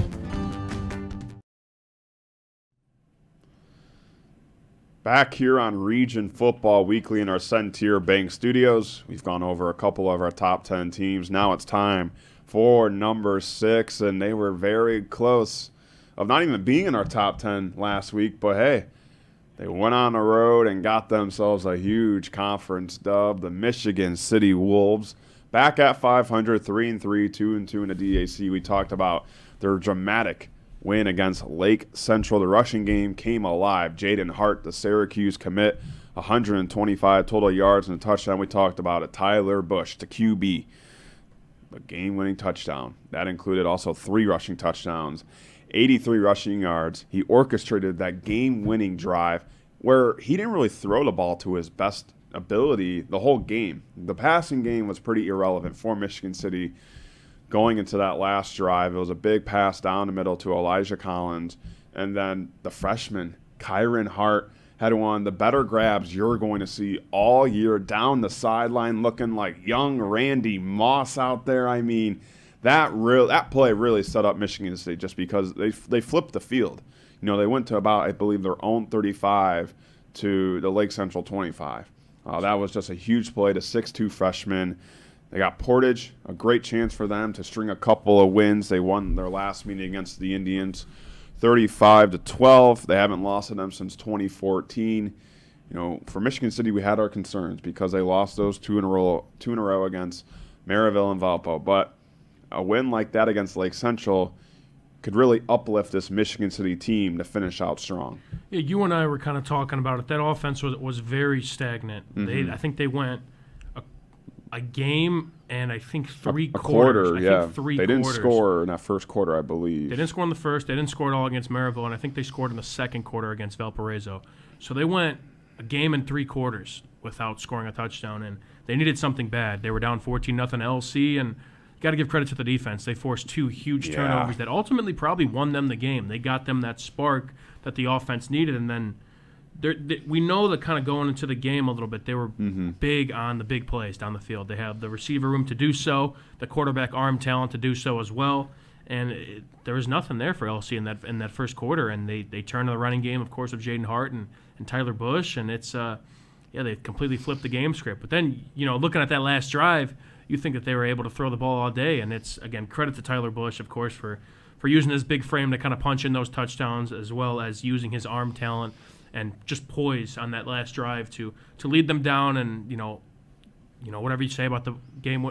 [SPEAKER 1] Back here on Region Football Weekly in our Centier Bank studios, we've gone over a couple of our top 10 teams. Now it's time for number 6, and they were very close of not even being in our top 10 last week, but hey, they went on the road and got themselves a huge conference dub, the Michigan City Wolves. Back at 500, 3-3, 2-2 in the DAC. We talked about their dramatic win against Lake Central. The rushing game came alive. Jaden Hart, the Syracuse commit, 125 total yards and a touchdown. We talked about it. Tyler Bush, the QB, a game-winning touchdown. That included also 3 rushing touchdowns, 83 rushing yards. He orchestrated that game-winning drive where he didn't really throw the ball to his best ability the whole game. The passing game was pretty irrelevant for Michigan City going into that last drive. It was a big pass down the middle to Elijah Collins, and then the freshman Kyron Hart had one of the better grabs you're going to see all year down the sideline, looking like young Randy Moss out there. I mean, that play really set up Michigan State just because they flipped the field. You know, they went to about, I believe, their own 35 to the Lake Central 25. That was just a huge play to 6'2 freshman. They got Portage, a great chance for them to string a couple of wins. They won their last meeting against the Indians 35-12. They haven't lost to them since 2014. You know, for Michigan City, we had our concerns because they lost those two in a row against Maryville and Valpo. But a win like that against Lake Central could really uplift this Michigan City team to finish out strong.
[SPEAKER 2] Yeah, you and I were kind of talking about it. That offense was very stagnant.
[SPEAKER 1] Mm-hmm.
[SPEAKER 2] I think they went a game and I think three
[SPEAKER 1] quarters.
[SPEAKER 2] quarters.
[SPEAKER 1] Yeah,
[SPEAKER 2] I think three
[SPEAKER 1] they didn't
[SPEAKER 2] quarters.
[SPEAKER 1] score in that first quarter, I believe.
[SPEAKER 2] They didn't score in the first. They didn't score at all against Maryville, and I think they scored in the second quarter against Valparaiso. So they went a game and 3 quarters without scoring a touchdown, and they needed something bad. They were down 14-0 LC, and you got to give credit to the defense. They forced 2 huge turnovers that ultimately probably won them the game. They got them that spark that the offense needed, and then we know that kind of going into the game a little bit, they were big on the big plays down the field. They have the receiver room to do so, the quarterback arm talent to do so as well, and there was nothing there for LC in that first quarter, and they turned to the running game, of course, of Jaden Hart and Tyler Bush, and it's they completely flipped the game script. But then, you know, looking at that last drive, you think that they were able to throw the ball all day, and it's, again, credit to Tyler Bush, of course, for using his big frame to kind of punch in those touchdowns, as well as using his arm talent and just poise on that last drive to lead them down. And you know whatever you say about the game,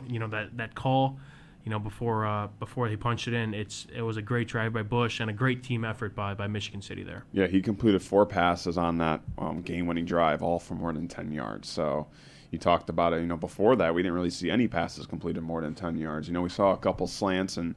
[SPEAKER 2] that call, before he punched it in, it was a great drive by Bush and a great team effort by Michigan City there.
[SPEAKER 1] Yeah, he completed 4 passes on that game-winning drive, all for more than 10 yards. So, You talked about it, before that, we didn't really see any passes completed more than 10 yards. We saw a couple slants and,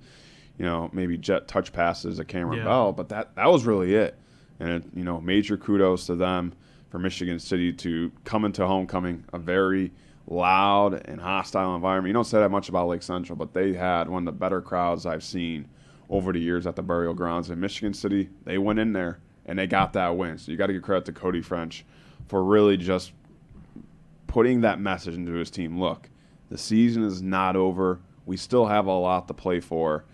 [SPEAKER 1] maybe jet touch passes at Cameron Bell, but that was really it. And, major kudos to them for Michigan City to come into homecoming, a very loud and hostile environment. You don't say that much about Lake Central, but they had one of the better crowds I've seen over the years at the Burial Grounds in Michigan City. They went in there and they got that win. So you got to give credit to Cody French for really just putting that message into his team. Look, the season is not over. We still have a lot to play for.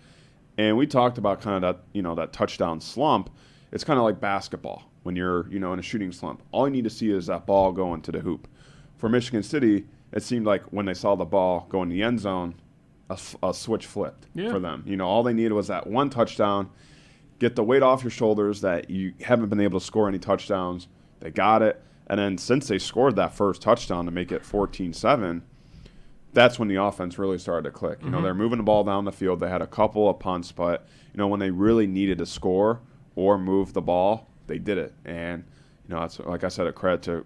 [SPEAKER 1] And we talked about kind of that, that touchdown slump. It's kind of like basketball when you're, in a shooting slump. All you need to see is that ball go into the hoop. For Michigan City, it seemed like when they saw the ball go in the end zone, a switch flipped for them. All they needed was that one touchdown, get the weight off your shoulders that you haven't been able to score any touchdowns. They got it. And then since they scored that first touchdown to make it 14-7, that's when the offense really started to click. They're moving the ball down the field. They had a couple of punts, but, when they really needed to score or move the ball, they did it. And, it's, like I said, a credit to,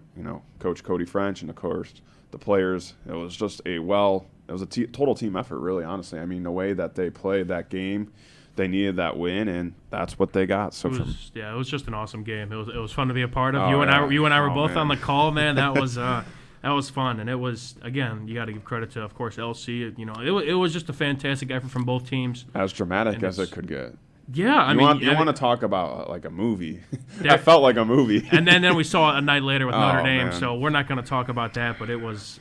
[SPEAKER 1] Coach Cody French and, of course, the players. It was just it was a total team effort, really, honestly. I mean, the way that they played that game, they needed that win, and that's what they got. So
[SPEAKER 2] it was just an awesome game. It was fun to be a part of. You and I were both on the call, man. That was fun, and it was, again, you got to give credit to, of course, LC. It was just a fantastic effort from both teams.
[SPEAKER 1] As dramatic as it could get.
[SPEAKER 2] Yeah,
[SPEAKER 1] you want to talk about like a movie? That felt like a movie.
[SPEAKER 2] And then we saw a night later with Notre Dame, so we're not going to talk about that. But it was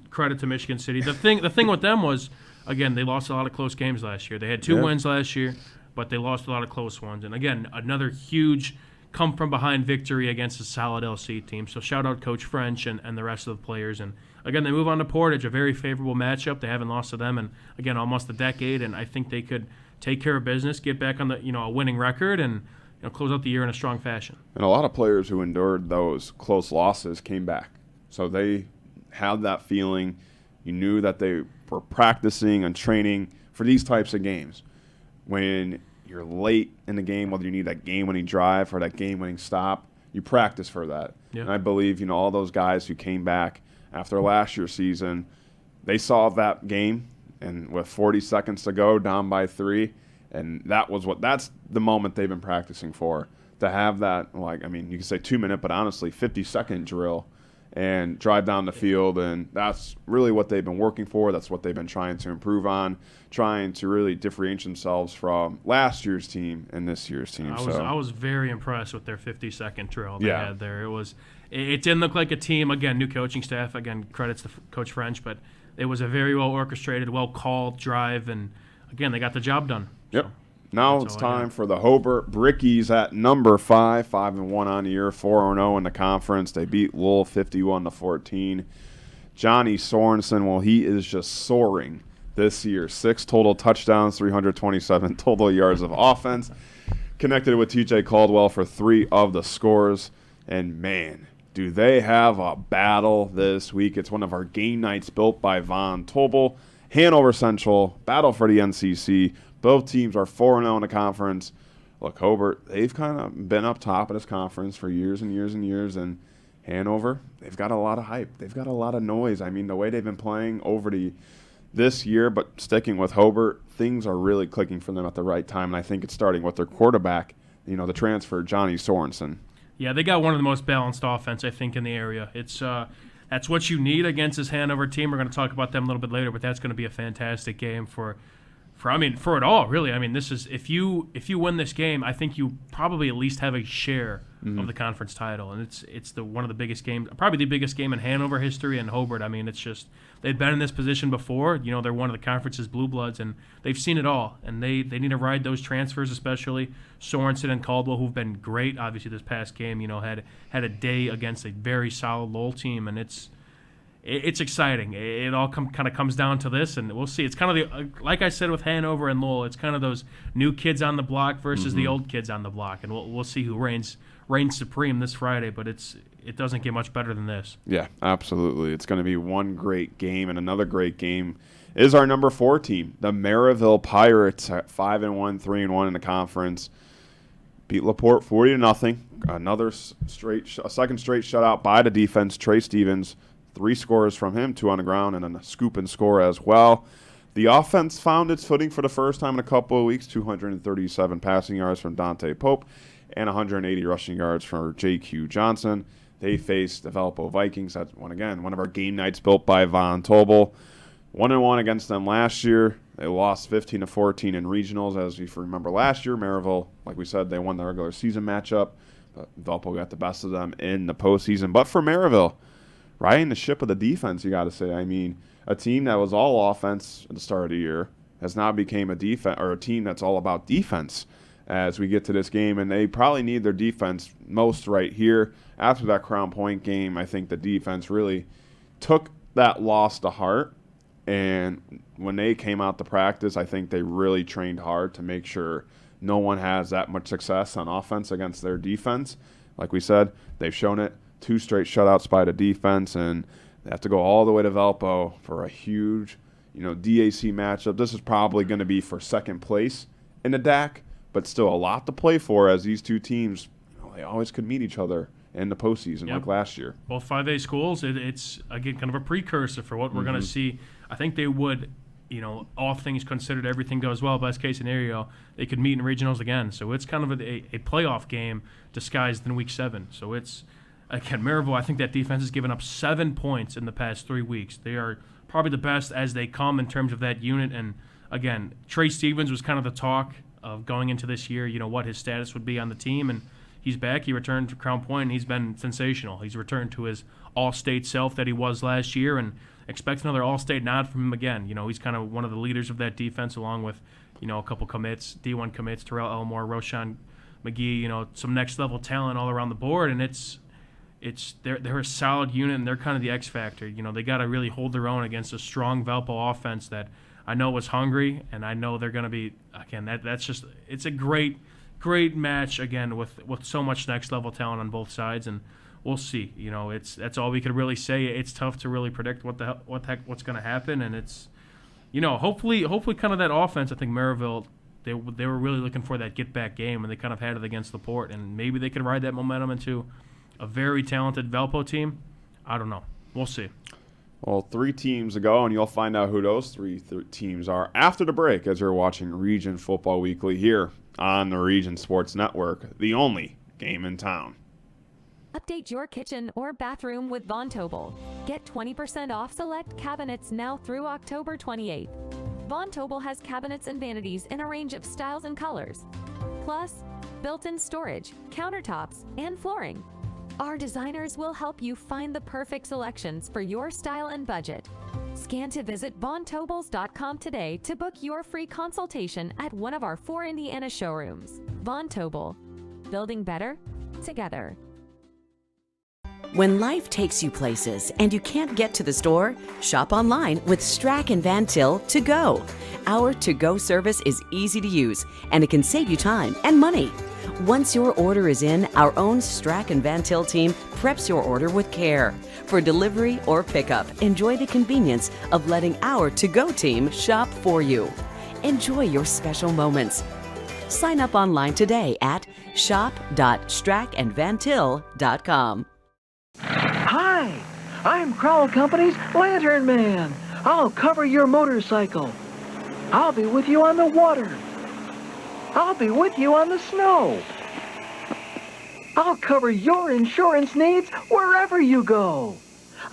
[SPEAKER 2] credit to Michigan City. The thing with them was, again, they lost a lot of close games last year. They had 2 wins last year, but they lost a lot of close ones. And again, another huge come from behind victory against a solid LC team. So shout out Coach French and the rest of the players. And again, they move on to Portage, a very favorable matchup. They haven't lost to them in, again, almost a decade, and I think they could take care of business, get back on the a winning record, and close out the year in a strong fashion.
[SPEAKER 1] And a lot of players who endured those close losses came back. So they had that feeling. You knew that they were practicing and training for these types of games. When you're late in the game, whether you need that game-winning drive or that game-winning stop, you practice for that.
[SPEAKER 2] Yeah.
[SPEAKER 1] And I believe, all those guys who came back after last year's season, they saw that game, and with 40 seconds to go, down by 3, and that's the moment they've been practicing for. To have that, you can say 2-minute, but honestly, 50-second drill and drive down the field, and that's really what they've been working for. That's what they've been trying to improve on, trying to really differentiate themselves from last year's team and this year's team.
[SPEAKER 2] I was very impressed with their 50-second drill they had there. It didn't look like a team. Again, new coaching staff. Again, credits to Coach French, but it was a very well orchestrated, well called drive, and again, they got the job done.
[SPEAKER 1] Yep. So now it's time for the Hobart Brickies at number 5, 5-1 on the year, 4-0 in the conference. They beat Lowell 51-14. Johnny Sorensen, he is just soaring this year. 6 total touchdowns, 327 total yards of offense. Connected with TJ Caldwell for 3 of the scores. And man, do they have a battle this week. It's one of our game nights built by Von Tobel. Hanover Central, battle for the NCC. Both teams are 4-0 in the conference. Look, Hobart, they've kind of been up top of this conference for years and years and years. And Hanover, they've got a lot of hype. They've got a lot of noise. I mean, the way they've been playing over this year, but sticking with Hobart, things are really clicking for them at the right time. And I think it's starting with their quarterback, the transfer, Johnny Sorensen.
[SPEAKER 2] Yeah, they got one of the most balanced offense, I think, in the area. It's that's what you need against this Hanover team. We're going to talk about them a little bit later, but that's going to be a fantastic game for it all, really. I mean, this is if you win this game, I think you probably at least have a share of the conference title, and it's one of the biggest games, probably the biggest game in Hanover history. And Hobart, I mean, it's just they've been in this position before. They're one of the conference's blue bloods, and they've seen it all. And they need to ride those transfers, especially Sorensen and Caldwell, who've been great. Obviously, this past game, had a day against a very solid Lowell team, and it's exciting. It all kind of comes down to this, and we'll see. It's kind of like I said with Hanover and Lowell. It's kind of those new kids on the block versus the old kids on the block, and we'll see who reigns supreme this Friday. But it doesn't get much better than this.
[SPEAKER 1] Yeah, absolutely. It's going to be one great game, and another great game is our number 4 team, the Maryville Pirates, at 5-1, 3-1 in the conference. Beat LaPorte 40-0. Another second straight shutout by the defense. Trey Stevens, 3 scores from him, 2 on the ground, and a scoop and score as well. The offense found its footing for the first time in a couple of weeks, 237 passing yards from Dante Pope and 180 rushing yards for J.Q. Johnson. They faced the Valpo Vikings. That's, one of our game nights built by Von Tobel. 1-1 against them last year. They lost 15-14 in regionals. As if you remember last year, Maryville, like we said, they won the regular season matchup. But Valpo got the best of them in the postseason. But for Maryville, riding the ship of the defense, you got to say. I mean, a team that was all offense at the start of the year has now became a team that's all about defense as we get to this game. And they probably need their defense most right here. After that Crown Point game, I think the defense really took that loss to heart. And when they came out to practice, I think they really trained hard to make sure no one has that much success on offense against their defense. Like we said, they've shown it. 2 straight shutouts by the defense, and they have to go all the way to Valpo for a huge, DAC matchup. This is probably going to be for second place in the DAC, but still a lot to play for as these two teams, they always could meet each other in the postseason like last year.
[SPEAKER 2] Both 5A schools, it's, again, kind of a precursor for what we're going to see. I think they would, all things considered, everything goes well, best case scenario, they could meet in regionals again. So it's kind of a playoff game disguised in Week 7. So it's, again, Maryville, I think that defense has given up 7 points in the past 3 weeks. They are probably the best as they come in terms of that unit. And, again, Trey Stevens was kind of the talk of going into this year, what his status would be on the team. And he's back. He returned to Crown Point, and he's been sensational. He's returned to his all-state self that he was last year, and expect another all-state nod from him again. He's kind of one of the leaders of that defense, along with, a couple commits, D1 commits, Terrell Elmore, Roshan McGee, some next-level talent all around the board, and they're a solid unit, and they're kind of the X factor. They got to really hold their own against a strong Valpo offense that I know was hungry, and I know they're going to be, again, it's a great match, again, with so much next-level talent on both sides, and we'll see. That's all we could really say. It's tough to really predict what's going to happen, and it's, hopefully kind of that offense. I think Maryville, they were really looking for that get-back game, and they kind of had it against LaPorte, and maybe they could ride that momentum into a very talented Valpo team. I don't know. We'll see.
[SPEAKER 1] Well, 3 teams ago, and you'll find out who those 3 teams are after the break as you're watching Region Football Weekly here on the Region Sports Network, the only game in town.
[SPEAKER 3] Update your kitchen or bathroom with Von Tobel. Get 20% off select cabinets now through October 28th. Von Tobel has cabinets and vanities in a range of styles and colors, plus built-in storage, countertops, and flooring. Our designers will help you find the perfect selections for your style and budget. Scan to visit VonTobels.com today to book your free consultation at one of our 4 Indiana showrooms. Von Tobel, building better together.
[SPEAKER 4] When life takes you places and you can't get to the store, shop online with Strack and Van Til to go. Our to-go service is easy to use, and it can save you time and money. Once your order is in, our own Strack and Van Til team preps your order with care. For delivery or pickup, enjoy the convenience of letting our to-go team shop for you. Enjoy your special moments. Sign up online today at shop.strackandvantil.com.
[SPEAKER 5] Hi, I'm Crowell Company's Lantern Man. I'll cover your motorcycle. I'll be with you on the water. I'll be with you on the snow. I'll cover your insurance needs wherever you go.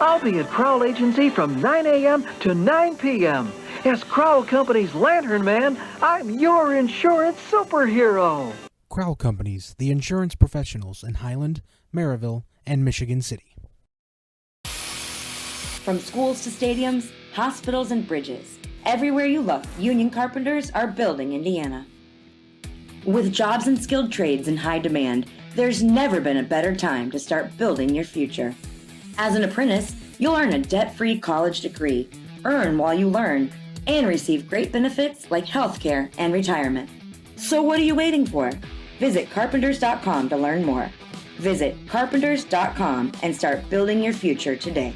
[SPEAKER 5] I'll be at Crowell Agency from 9 a.m. to 9 p.m. As Crowell Company's Lantern Man, I'm your insurance superhero.
[SPEAKER 6] Crowell Companies, the insurance professionals in Highland, Maryville, and Michigan City.
[SPEAKER 7] From schools to stadiums, hospitals, and bridges, everywhere you look, union carpenters are building Indiana. With jobs and skilled trades in high demand, there's never been a better time to start building your future. As an apprentice, you'll earn a debt-free college degree, earn while you learn, and receive great benefits like healthcare and retirement. So what are you waiting for? Visit carpenters.com to learn more. Visit carpenters.com and start building your future today.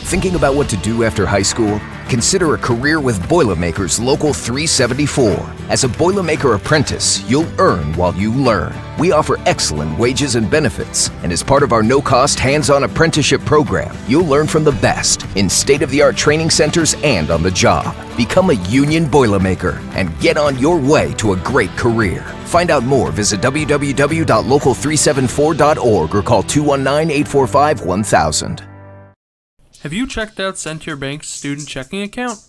[SPEAKER 8] Thinking about what to do after high school? Consider a career with Boilermakers Local 374. As a Boilermaker apprentice, you'll earn while you learn. We offer excellent wages and benefits, and as part of our no-cost hands-on apprenticeship program, you'll learn from the best in state-of-the-art training centers and on the job. Become a union Boilermaker and get on your way to a great career. Find out more, visit www.local374.org or call 219-845-1000.
[SPEAKER 9] Have you checked out Centier Bank's student checking account?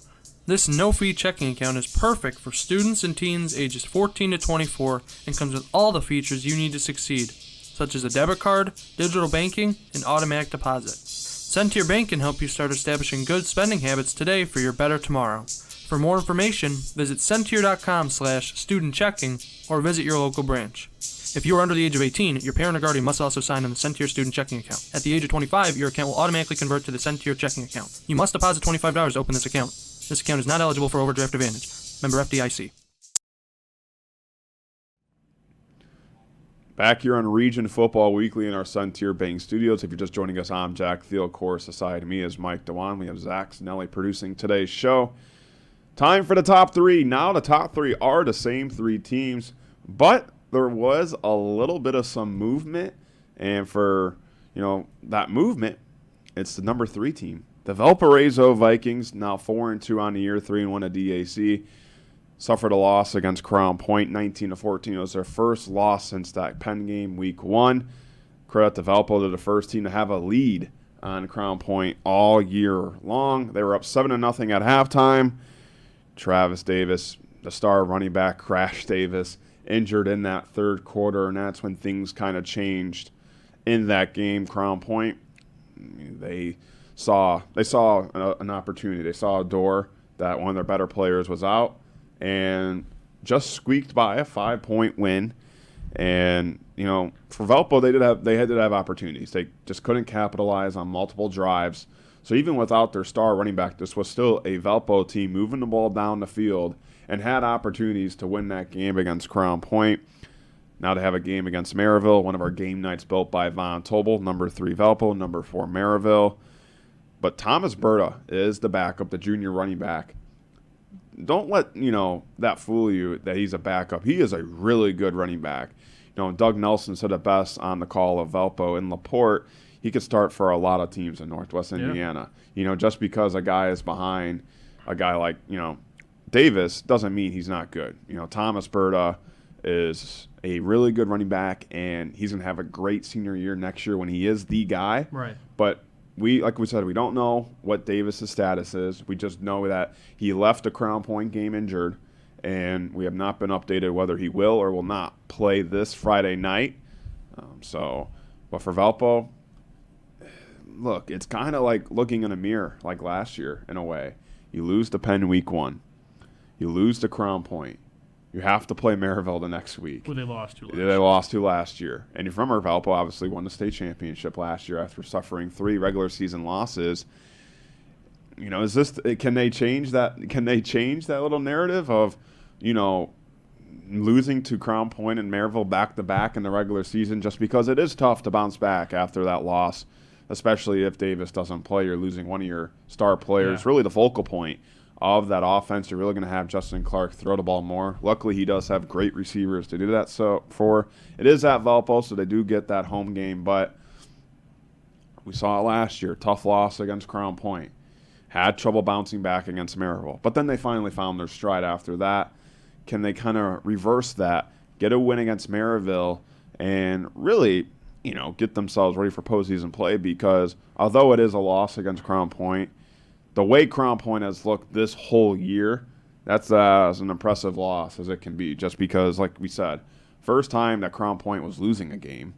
[SPEAKER 9] This no-fee checking account is perfect for students and teens ages 14 to 24 and comes with all the features you need to succeed, such as a debit card, digital banking, and automatic deposit. Centier Bank can help you start establishing good spending habits today for your better tomorrow. For more information, visit Centier.com/student-checking or visit your local branch. If you are under the age of 18, your parent or guardian must also sign on the Centier student checking account. At the age of 25, your account will automatically convert to the Centier checking account. You must deposit $25 to open this account. This account is not eligible for overdraft advantage. Member FDIC.
[SPEAKER 1] Back here on Region Football Weekly in our Centier Bank studios. If you're just joining us, I'm Jack Thiel. Of course, aside me is Mike Dewan. We have Zach Snelly producing today's show. Time for the top three. Now the top three are the same three teams, but there was a little bit of some movement, and for that movement, it's the number 3 team. The Valparaiso Vikings, now 4-2 on the year, 3-1 at DAC, suffered a loss against Crown Point, 19-14. It was their first loss since that Penn game, week 1. Credit to Valpo, they're the first team to have a lead on Crown Point all year long. They were up 7-0 at halftime. Travis Davis, the star running back, Crash Davis, injured in that third quarter, and that's when things kind of changed in that game. Crown Point, they saw an opportunity. They saw a door that one of their better players was out, and just squeaked by a 5-point win. And for Valpo, they had to have opportunities. They just couldn't capitalize on multiple drives. So even without their star running back, this was still a Valpo team moving the ball down the field and had opportunities to win that game against Crown Point. Now to have a game against Maryville, one of our game nights built by Von Tobel, number 3 Valpo, number 4 Maryville. But Thomas Berta is the backup, the junior running back. Don't let that fool you that he's a backup. He is a really good running back. Doug Nelson said it best on the call of Valpo in LaPorte. He could start for a lot of teams in Northwest Indiana. Just because a guy is behind a guy like Davis doesn't mean he's not good. Thomas Berta is a really good running back, and he's going to have a great senior year next year when he is the guy.
[SPEAKER 2] Right.
[SPEAKER 1] But like we said, we don't know what Davis's status is. We just know that he left the Crown Point game injured, and we have not been updated whether he will or will not play this Friday night. But for Valpo, look, it's kind of like looking in a mirror like last year in a way. You lose to Penn week 1. You lose to Crown Point. You have to play Maryville the next week.
[SPEAKER 2] Who they lost to last
[SPEAKER 1] year. They lost to last year. And if you remember, Valpo obviously won the state championship last year after suffering 3 regular season losses. Can they change that? Can they change that little narrative of, losing to Crown Point and Maryville back-to-back in the regular season, just because it is tough to bounce back after that loss, especially if Davis doesn't play. You're losing one of your star players, really the focal point of that offense. You're really going to have Justin Clark throw the ball more. Luckily, he does have great receivers to do that. So it is at Valpo, so they do get that home game. But we saw it last year, tough loss against Crown Point. Had trouble bouncing back against Maryville. But then they finally found their stride after that. Can they kind of reverse that, get a win against Maryville, and really, get themselves ready for postseason play? Because although it is a loss against Crown Point, the way Crown Point has looked this whole year, that's as an impressive loss as it can be. Just because, like we said, first time that Crown Point was losing a game,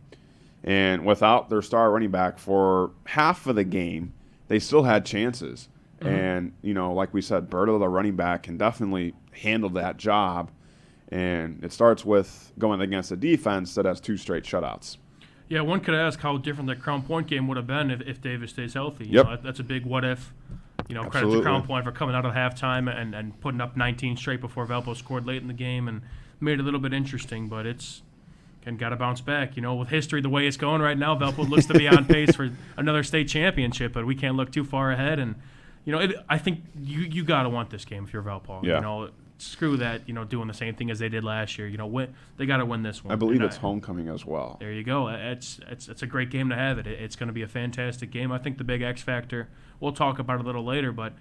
[SPEAKER 1] and without their star running back for half of the game, they still had chances. And, like we said, Berto, the running back, can definitely handle that job. And it starts with going against a defense that has 2 straight shutouts.
[SPEAKER 2] Yeah, one could ask how different the Crown Point game would have been if Davis stays healthy. That's a big what if. Credit to Crown Point for coming out of halftime and putting up 19 straight before Valpo scored late in the game and made it a little bit interesting. But it's got to bounce back. With history the way it's going right now, Valpo looks to be on pace for another state championship, but we can't look too far ahead. And I think you got to want this game if you're Valpo.
[SPEAKER 1] Yeah.
[SPEAKER 2] Screw that, doing the same thing as they did last year. They got to win this one.
[SPEAKER 1] I believe it's homecoming as well.
[SPEAKER 2] There you go. It's a great game to have. It's going to be a fantastic game. I think the big X factor, we'll talk about it a little later, but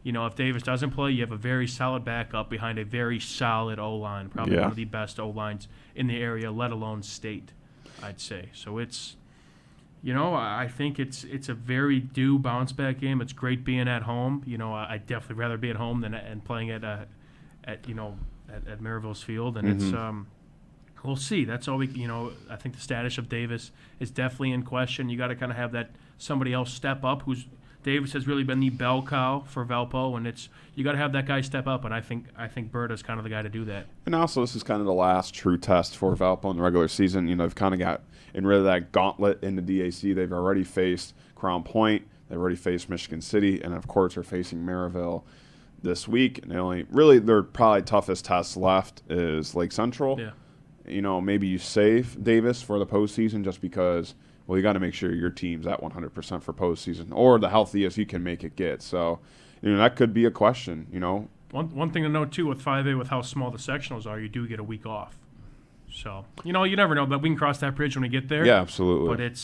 [SPEAKER 2] if Davis doesn't play, you have a very solid backup behind a very solid O-line, probably one of the best O-lines in the area, let alone state, I'd say. So it's, I think it's a very due bounce-back game. It's great being at home. I'd definitely rather be at home than and playing at Maryville's Field, and it's we'll see. That's all we. I think the status of Davis is definitely in question. You got to kind of have that somebody else step up. Davis has really been the bell cow for Valpo, and you got to have that guy step up. And I think Berta's kind of the guy to do that.
[SPEAKER 1] And also, this is kind of the last true test for Valpo in the regular season. They've kind of got rid of that gauntlet in the DAC. They've already faced Crown Point. They've already faced Michigan City, and of course, they're facing Maryville this week. And their probably toughest test left is Lake Central.
[SPEAKER 2] Yeah.
[SPEAKER 1] Maybe you save Davis for the postseason just because, well, you got to make sure your team's at 100% for postseason or the healthiest you can make it get. So, that could be a question,
[SPEAKER 2] One thing to note, too, with 5A, with how small the sectionals are, you do get a week off. So, you never know, but we can cross that bridge when we get there.
[SPEAKER 1] Yeah, absolutely.
[SPEAKER 2] But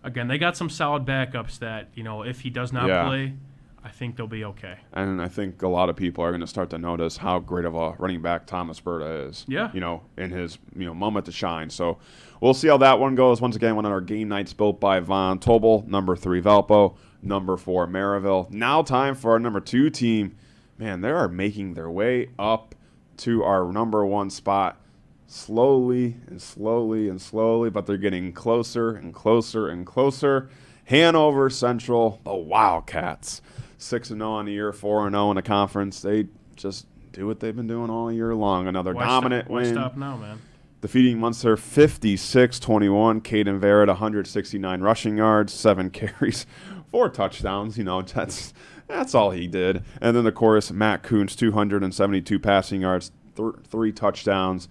[SPEAKER 2] again, they got some solid backups that, if he does not play, I think they'll be okay.
[SPEAKER 1] And I think a lot of people are going to start to notice how great of a running back Thomas Berta is.
[SPEAKER 2] Yeah.
[SPEAKER 1] In his moment to shine. So we'll see how that one goes. Once again, one of our game nights built by Von Tobel, number 3 Valpo, number 4 Maryville. Now time for our number 2 team. Man, they are making their way up to our number 1 spot slowly and slowly and slowly, but they're getting closer and closer and closer. Hanover Central, the Wildcats. 6-0 on the year, 4-0 in the conference. They just do what they've been doing all year long. Another dominant win.
[SPEAKER 2] Why stop now, man?
[SPEAKER 1] Defeating Munster 56-21. Caden Verrett, 169 rushing yards, 7 carries, 4 touchdowns. That's all he did. And then, of course, Matt Kuntz, 272 passing yards, 3 touchdowns.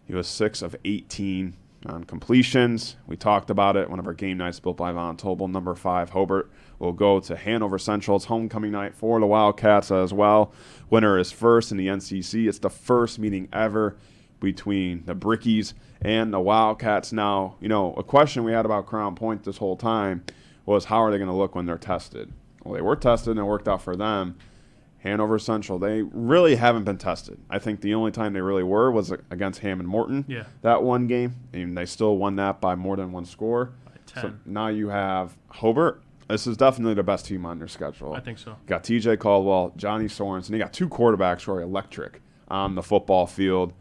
[SPEAKER 1] He was 6 of 18 on completions. We talked about it. One of our game nights built by Von Tobel. Number 5 Hobart will go to Hanover Central. It's homecoming night for the Wildcats as well. Winner is first in the NCC. It's the first meeting ever between the Brickies and the Wildcats. Now, a question we had about Crown Point this whole time was how are they going to look when they're tested? Well, they were tested and it worked out for them. Hanover Central, they really haven't been tested. I think the only time they really were was against Hammond Morton.
[SPEAKER 2] Yeah.
[SPEAKER 1] That one game, and they still won that by more than 1 score.
[SPEAKER 2] By 10.
[SPEAKER 1] So now you have Hobart. This is definitely the best team on their schedule.
[SPEAKER 2] I think so.
[SPEAKER 1] Got TJ Caldwell, Johnny Sorensen. They got 2 quarterbacks who are electric on the football field.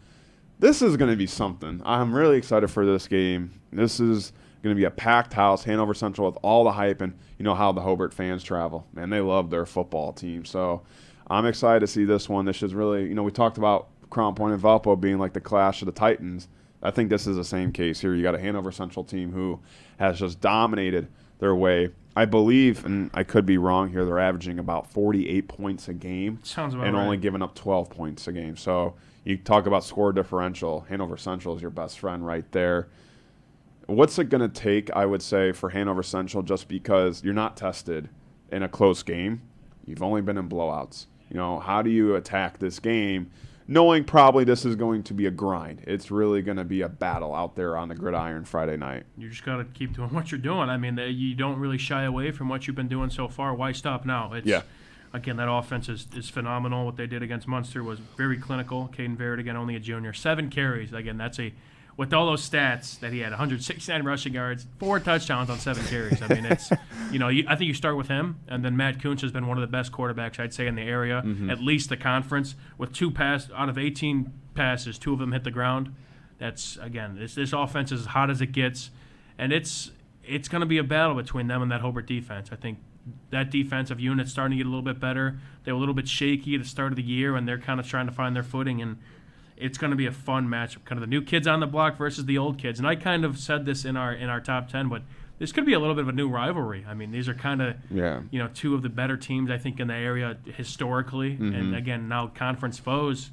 [SPEAKER 1] This is going to be something. I'm really excited for this game. This is going to be a packed house, Hanover Central with all the hype, and how the Hobart fans travel. Man, they love their football team. So I'm excited to see this one. This is really, we talked about Crown Point and Valpo being like the clash of the Titans. I think this is the same case here. You got a Hanover Central team who has just dominated their way. I believe, and I could be wrong here, they're averaging about 48 points a game.
[SPEAKER 2] Sounds about
[SPEAKER 1] and
[SPEAKER 2] right.
[SPEAKER 1] only giving up 12 points a game. So you talk about score differential. Hanover Central is your best friend right there. What's it going to take, I would say, for Hanover Central, just because you're not tested in a close game? You've only been in blowouts. How do you attack this game knowing probably this is going to be a grind? It's really going to be a battle out there on the gridiron Friday night.
[SPEAKER 2] You just got to keep doing what you're doing. I mean, you don't really shy away from what you've been doing so far. Why stop now? Again, that offense is phenomenal. What they did against Munster was very clinical. Caden Verrett, again, only a junior. 7 carries. Again, that's with all those stats that he had, 169 rushing yards, 4 touchdowns on 7 carries. I mean, it's, I think you start with him, and then Matt Kuntz has been one of the best quarterbacks, I'd say, in the area, at least the conference, with 2 out of 18 passes, 2 of them hit the ground. That's, again, this offense is as hot as it gets, and it's going to be a battle between them and that Hobart defense. I think that defensive unit's starting to get a little bit better. They were a little bit shaky at the start of the year, and they're kind of trying to find their footing, and it's going to be a fun matchup, kind of the new kids on the block versus the old kids. And I kind of said this in our top 10, but this could be a little bit of a new rivalry. I mean, these are kind of, 2 of the better teams, I think, in the area historically. And, again, now conference foes.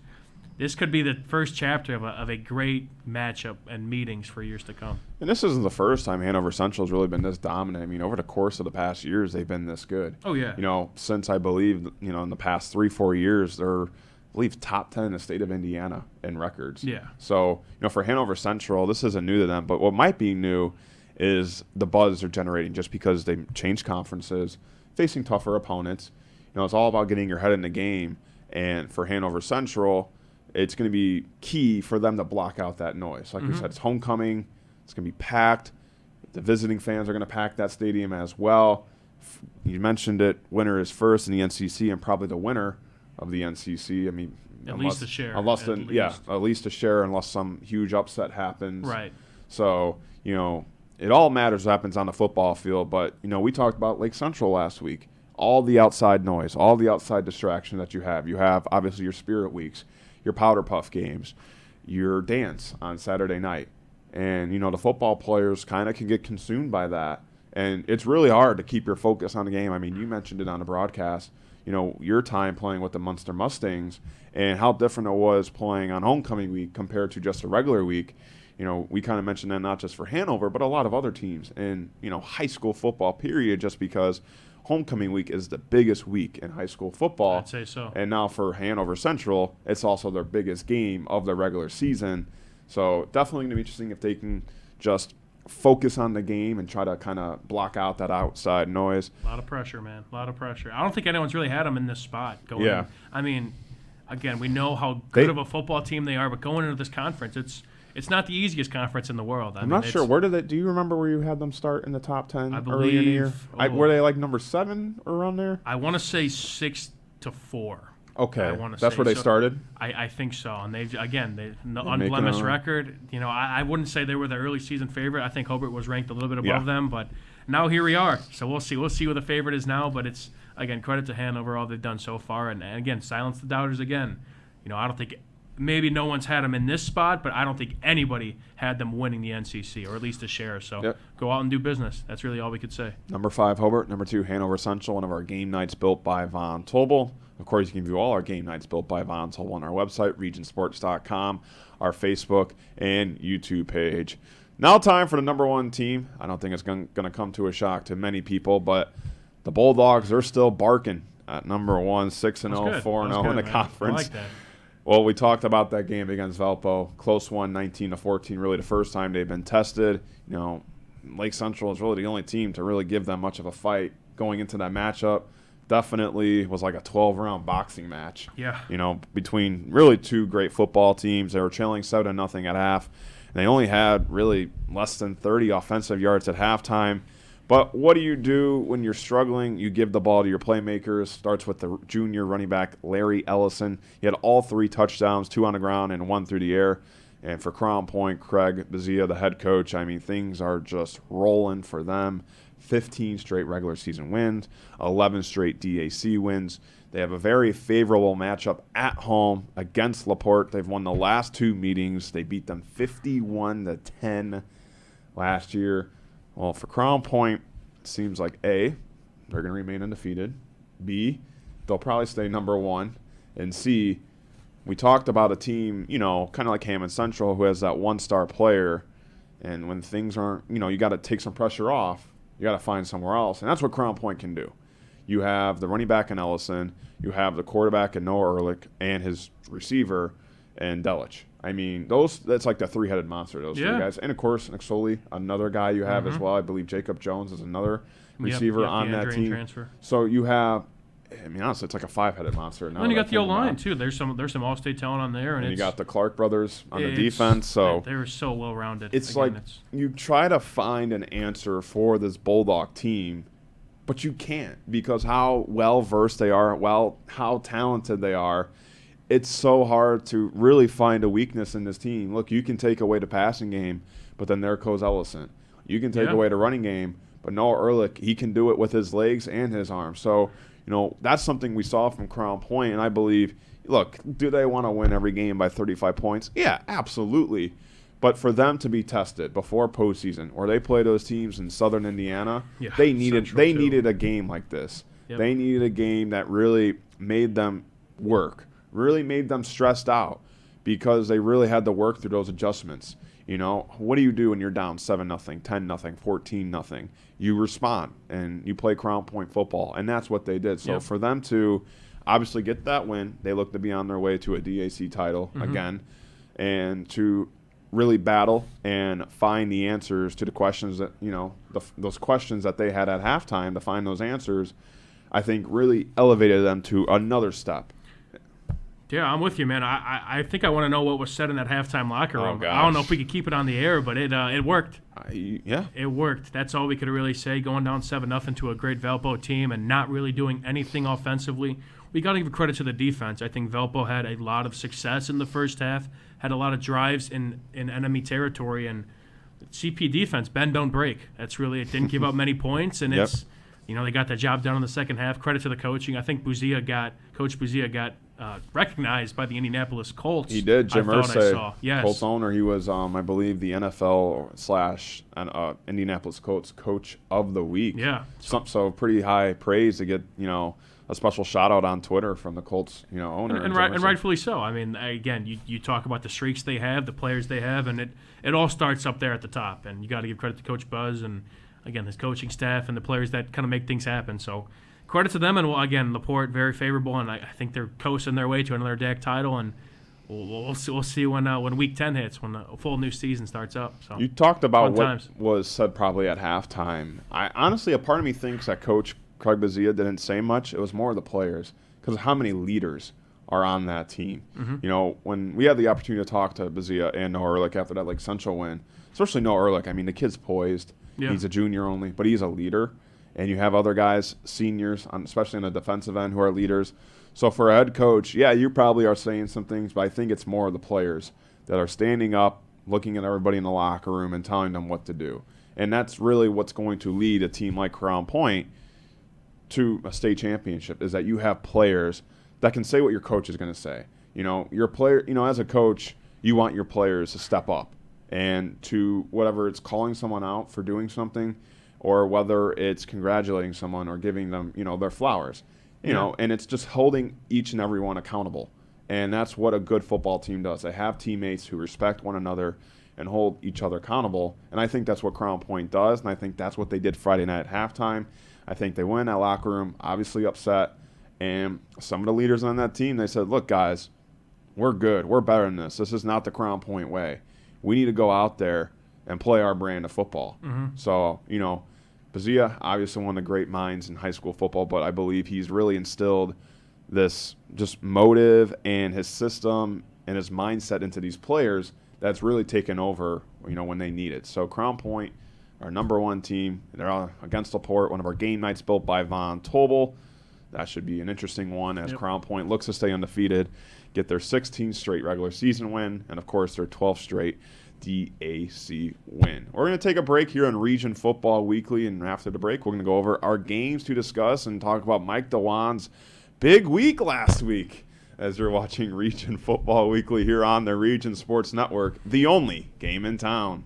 [SPEAKER 2] this could be the first chapter of a great matchup and meetings for years to come.
[SPEAKER 1] And this isn't the first time Hanover Central's really been this dominant. I mean, over the course of the past years, they've been this good.
[SPEAKER 2] Oh, yeah.
[SPEAKER 1] You know, since I believe, in the past 3-4 years, they're, I believe, top 10 in the state of Indiana in records.
[SPEAKER 2] Yeah.
[SPEAKER 1] So, for Hanover Central, this isn't new to them. But what might be new is the buzz they're generating just because they changed conferences, facing tougher opponents. It's all about getting your head in the game. And for Hanover Central, it's going to be key for them to block out that noise. Like we said, it's homecoming. It's going to be packed. The visiting fans are going to pack that stadium as well. You mentioned it. Winner is first in the NCC and probably the winner of the NCC. I mean,
[SPEAKER 2] at least a share.
[SPEAKER 1] At least a share unless some huge upset happens.
[SPEAKER 2] Right.
[SPEAKER 1] So, it all matters what happens on the football field. But, we talked about Lake Central last week. All the outside noise, all the outside distraction that you have. You have, obviously, your Spirit Weeks, your Powder Puff games, your dance on Saturday night. And, the football players kind of can get consumed by that. And it's really hard to keep your focus on the game. I mean, you mentioned it on the broadcast, your time playing with the Munster Mustangs and how different it was playing on homecoming week compared to just a regular week. We kind of mentioned that not just for Hanover, but a lot of other teams in, high school football period, just because homecoming week is the biggest week in high school football.
[SPEAKER 2] I'd say so.
[SPEAKER 1] And now for Hanover Central, it's also their biggest game of the regular season. So definitely going to be interesting if they can just focus on the game and try to kind of block out that outside noise.
[SPEAKER 2] A lot of pressure, man. A lot of pressure. I don't think anyone's really had them in this spot.
[SPEAKER 1] Yeah.
[SPEAKER 2] I mean, again, we know how good of a football team they are, but going into this conference, it's not the easiest conference in the world.
[SPEAKER 1] I'm not sure. Where did they? Do you remember where you had them start in the top 10
[SPEAKER 2] I
[SPEAKER 1] early in the year?
[SPEAKER 2] believe-
[SPEAKER 1] Were they like number 7 around there?
[SPEAKER 2] I want to say 6-4.
[SPEAKER 1] Okay,
[SPEAKER 2] I wanna
[SPEAKER 1] that's
[SPEAKER 2] say.
[SPEAKER 1] where they
[SPEAKER 2] So,
[SPEAKER 1] started?
[SPEAKER 2] I think so. And the
[SPEAKER 1] making
[SPEAKER 2] unblemished
[SPEAKER 1] a-
[SPEAKER 2] record. I wouldn't say they were the early season favorite. I think Hobart was ranked a little bit above
[SPEAKER 1] Yeah.
[SPEAKER 2] them, but now here we are. So we'll see. We'll see who the favorite is now. But it's, again, credit to Hanover, all they've done so far. And again, silence the doubters again. I don't think maybe no one's had them in this spot, but I don't think anybody had them winning the NCC, or at least a share. So go out and do business. That's really all we could say.
[SPEAKER 1] Number 5, Hobart. Number 2, Hanover Central, one of our game nights built by Von Tobel. Of course, you can view all our game nights built by Von Tobel on our website, regionsports.com, our Facebook and YouTube page. Now time for the number 1 team. I don't think it's going to come to a shock to many people, but the Bulldogs are still barking at number 1, 6-0, 4-0 in the conference.
[SPEAKER 2] I like that.
[SPEAKER 1] Well, we talked about that game against Valpo. Close one, 19-14, really the first time they've been tested. Lake Central is really the only team to really give them much of a fight going into that matchup. Definitely was like a 12-round boxing match.
[SPEAKER 2] Yeah.
[SPEAKER 1] Between really two great football teams. They were trailing 7-0 at half. And they only had really less than 30 offensive yards at halftime. But what do you do when you're struggling? You give the ball to your playmakers. Starts with the junior running back, Larry Ellison. He had all 3 touchdowns, 2 on the ground and 1 through the air. And for Crown Point, Craig Bazia, the head coach, I mean, things are just rolling for them. 15 straight regular season wins, 11 straight DAC wins. They have a very favorable matchup at home against LaPorte. They've won the last 2 meetings. They beat them 51-10 last year. Well, for Crown Point, it seems like A, they're going to remain undefeated. B, they'll probably stay number 1. And C, we talked about a team, kind of like Hammond Central, who has that 1-star player. And when things aren't, you got to take some pressure off. You got to find somewhere else. And that's what Crown Point can do. You have the running back in Ellison. You have the quarterback in Noah Ehrlich and his receiver in Delich. I mean, that's like the 3-headed monster, those 3 guys. And, of course, Nixoli, another guy you have as well. I believe Jacob Jones is another receiver on that team.
[SPEAKER 2] Transfer.
[SPEAKER 1] So you have, honestly, it's like a 5-headed monster.
[SPEAKER 2] And you got the O-line, too. There's some All-State talent on there.
[SPEAKER 1] And you got the Clark brothers on the defense. So
[SPEAKER 2] they're so well-rounded.
[SPEAKER 1] It's you try to find an answer for this Bulldog team, but you can't because how well-versed they are, how talented they are. It's so hard to really find a weakness in this team. Look, you can take away the passing game, but then there goes Ellison. You can take away the running game, but Noah Ehrlich, he can do it with his legs and his arms. So, that's something we saw from Crown Point, and I believe, look, do they want to win every game by 35 points? Yeah, absolutely. But for them to be tested before postseason, or they play those teams in Southern Indiana, they needed a game like this. Yep. They needed a game that really made them work, really made them stressed out. because they really had to work through those adjustments. You know, what do you do when you're down 7-0, 10-0, 14-0? You respond and you play Crown Point football, and that's what they did. So for them to obviously get that win, they look to be on their way to a DAC title again, and to really battle and find the answers to the questions that, you know, those questions that they had at halftime, to find those answers, I think really elevated them to another step.
[SPEAKER 2] Yeah, I'm with you, man. I think I want to know what was said in that halftime locker room.
[SPEAKER 1] Oh,
[SPEAKER 2] I don't know if we could keep it on the air, but it worked.
[SPEAKER 1] Yeah.
[SPEAKER 2] It worked. That's all we could really say, going down 7-0 to a great Valpo team and not really doing anything offensively. We got to give credit to the defense. I think Valpo had a lot of success in the first half, had a lot of drives in enemy territory, and CP defense, bend, don't break. That's really, it didn't give up many points, and it's, you know, they got the job done in the second half. Credit to the coaching. I think Coach Buzia got recognized by the Indianapolis Colts.
[SPEAKER 1] He did. Jim Irsay,
[SPEAKER 2] yes.
[SPEAKER 1] Colts owner. He was, I believe, the NFL / Indianapolis Colts Coach of the Week.
[SPEAKER 2] Yeah.
[SPEAKER 1] So pretty high praise to get, you know, a special shout out on Twitter from the Colts, you know, owner.
[SPEAKER 2] And rightfully so. I mean, again, you talk about the streaks they have, the players they have, and it all starts up there at the top. And you got to give credit to Coach Buzz and, again, his coaching staff and the players that kind of make things happen. So credit to them. And, again, Laporte, very favorable, and I think they're coasting their way to another DAC title. And we'll see when Week 10 hits, when the full new season starts up. So
[SPEAKER 1] you talked about what was said probably at halftime. Honestly, a part of me thinks that Coach Craig Buzia didn't say much. It was more of the players, because of how many leaders are on that team. You know, when we had the opportunity to talk to Buzia and Noah Ehrlich after that Lake Central win, especially Noah Ehrlich, I mean, the kid's poised. Yeah. He's a junior only, but he's a leader. And you have other guys, seniors, especially on the defensive end, who are leaders. So for a head coach, yeah, you probably are saying some things, but I think it's more of the players that are standing up, looking at everybody in the locker room and telling them what to do. And that's really what's going to lead a team like Crown Point to a state championship, is that you have players that can say what your coach is going to say. You know, your player, you know, as a coach, you want your players to step up and to, whatever it's calling someone out for doing something, or whether it's congratulating someone or giving them, you know, their flowers, you know, and it's just holding each and every one accountable. And that's what a good football team does. They have teammates who respect one another and hold each other accountable. And I think that's what Crown Point does, and I think that's what they did Friday night at halftime. I think they went in that locker room, obviously upset, and some of the leaders on that team, they said, look, guys, we're good. We're better than this. This is not the Crown Point way. We need to go out there and play our brand of football. So, you know, Buzia, obviously one of the great minds in high school football, but I believe he's really instilled this just motive and his system and his mindset into these players that's really taken over, you know, when they need it. So Crown Point, our number one team, they're against LaPorte, one of our game nights built by Von Tobel. That should be an interesting one as Crown Point looks to stay undefeated, get their 16th straight regular season win, and, of course, their 12th straight DAC win. We're going to take a break here on Region Football Weekly, and after the break, we're going to go over our games to discuss and talk about Mike DeWan's big week last week as you're watching Region Football Weekly here on the Region Sports Network, the only game in town.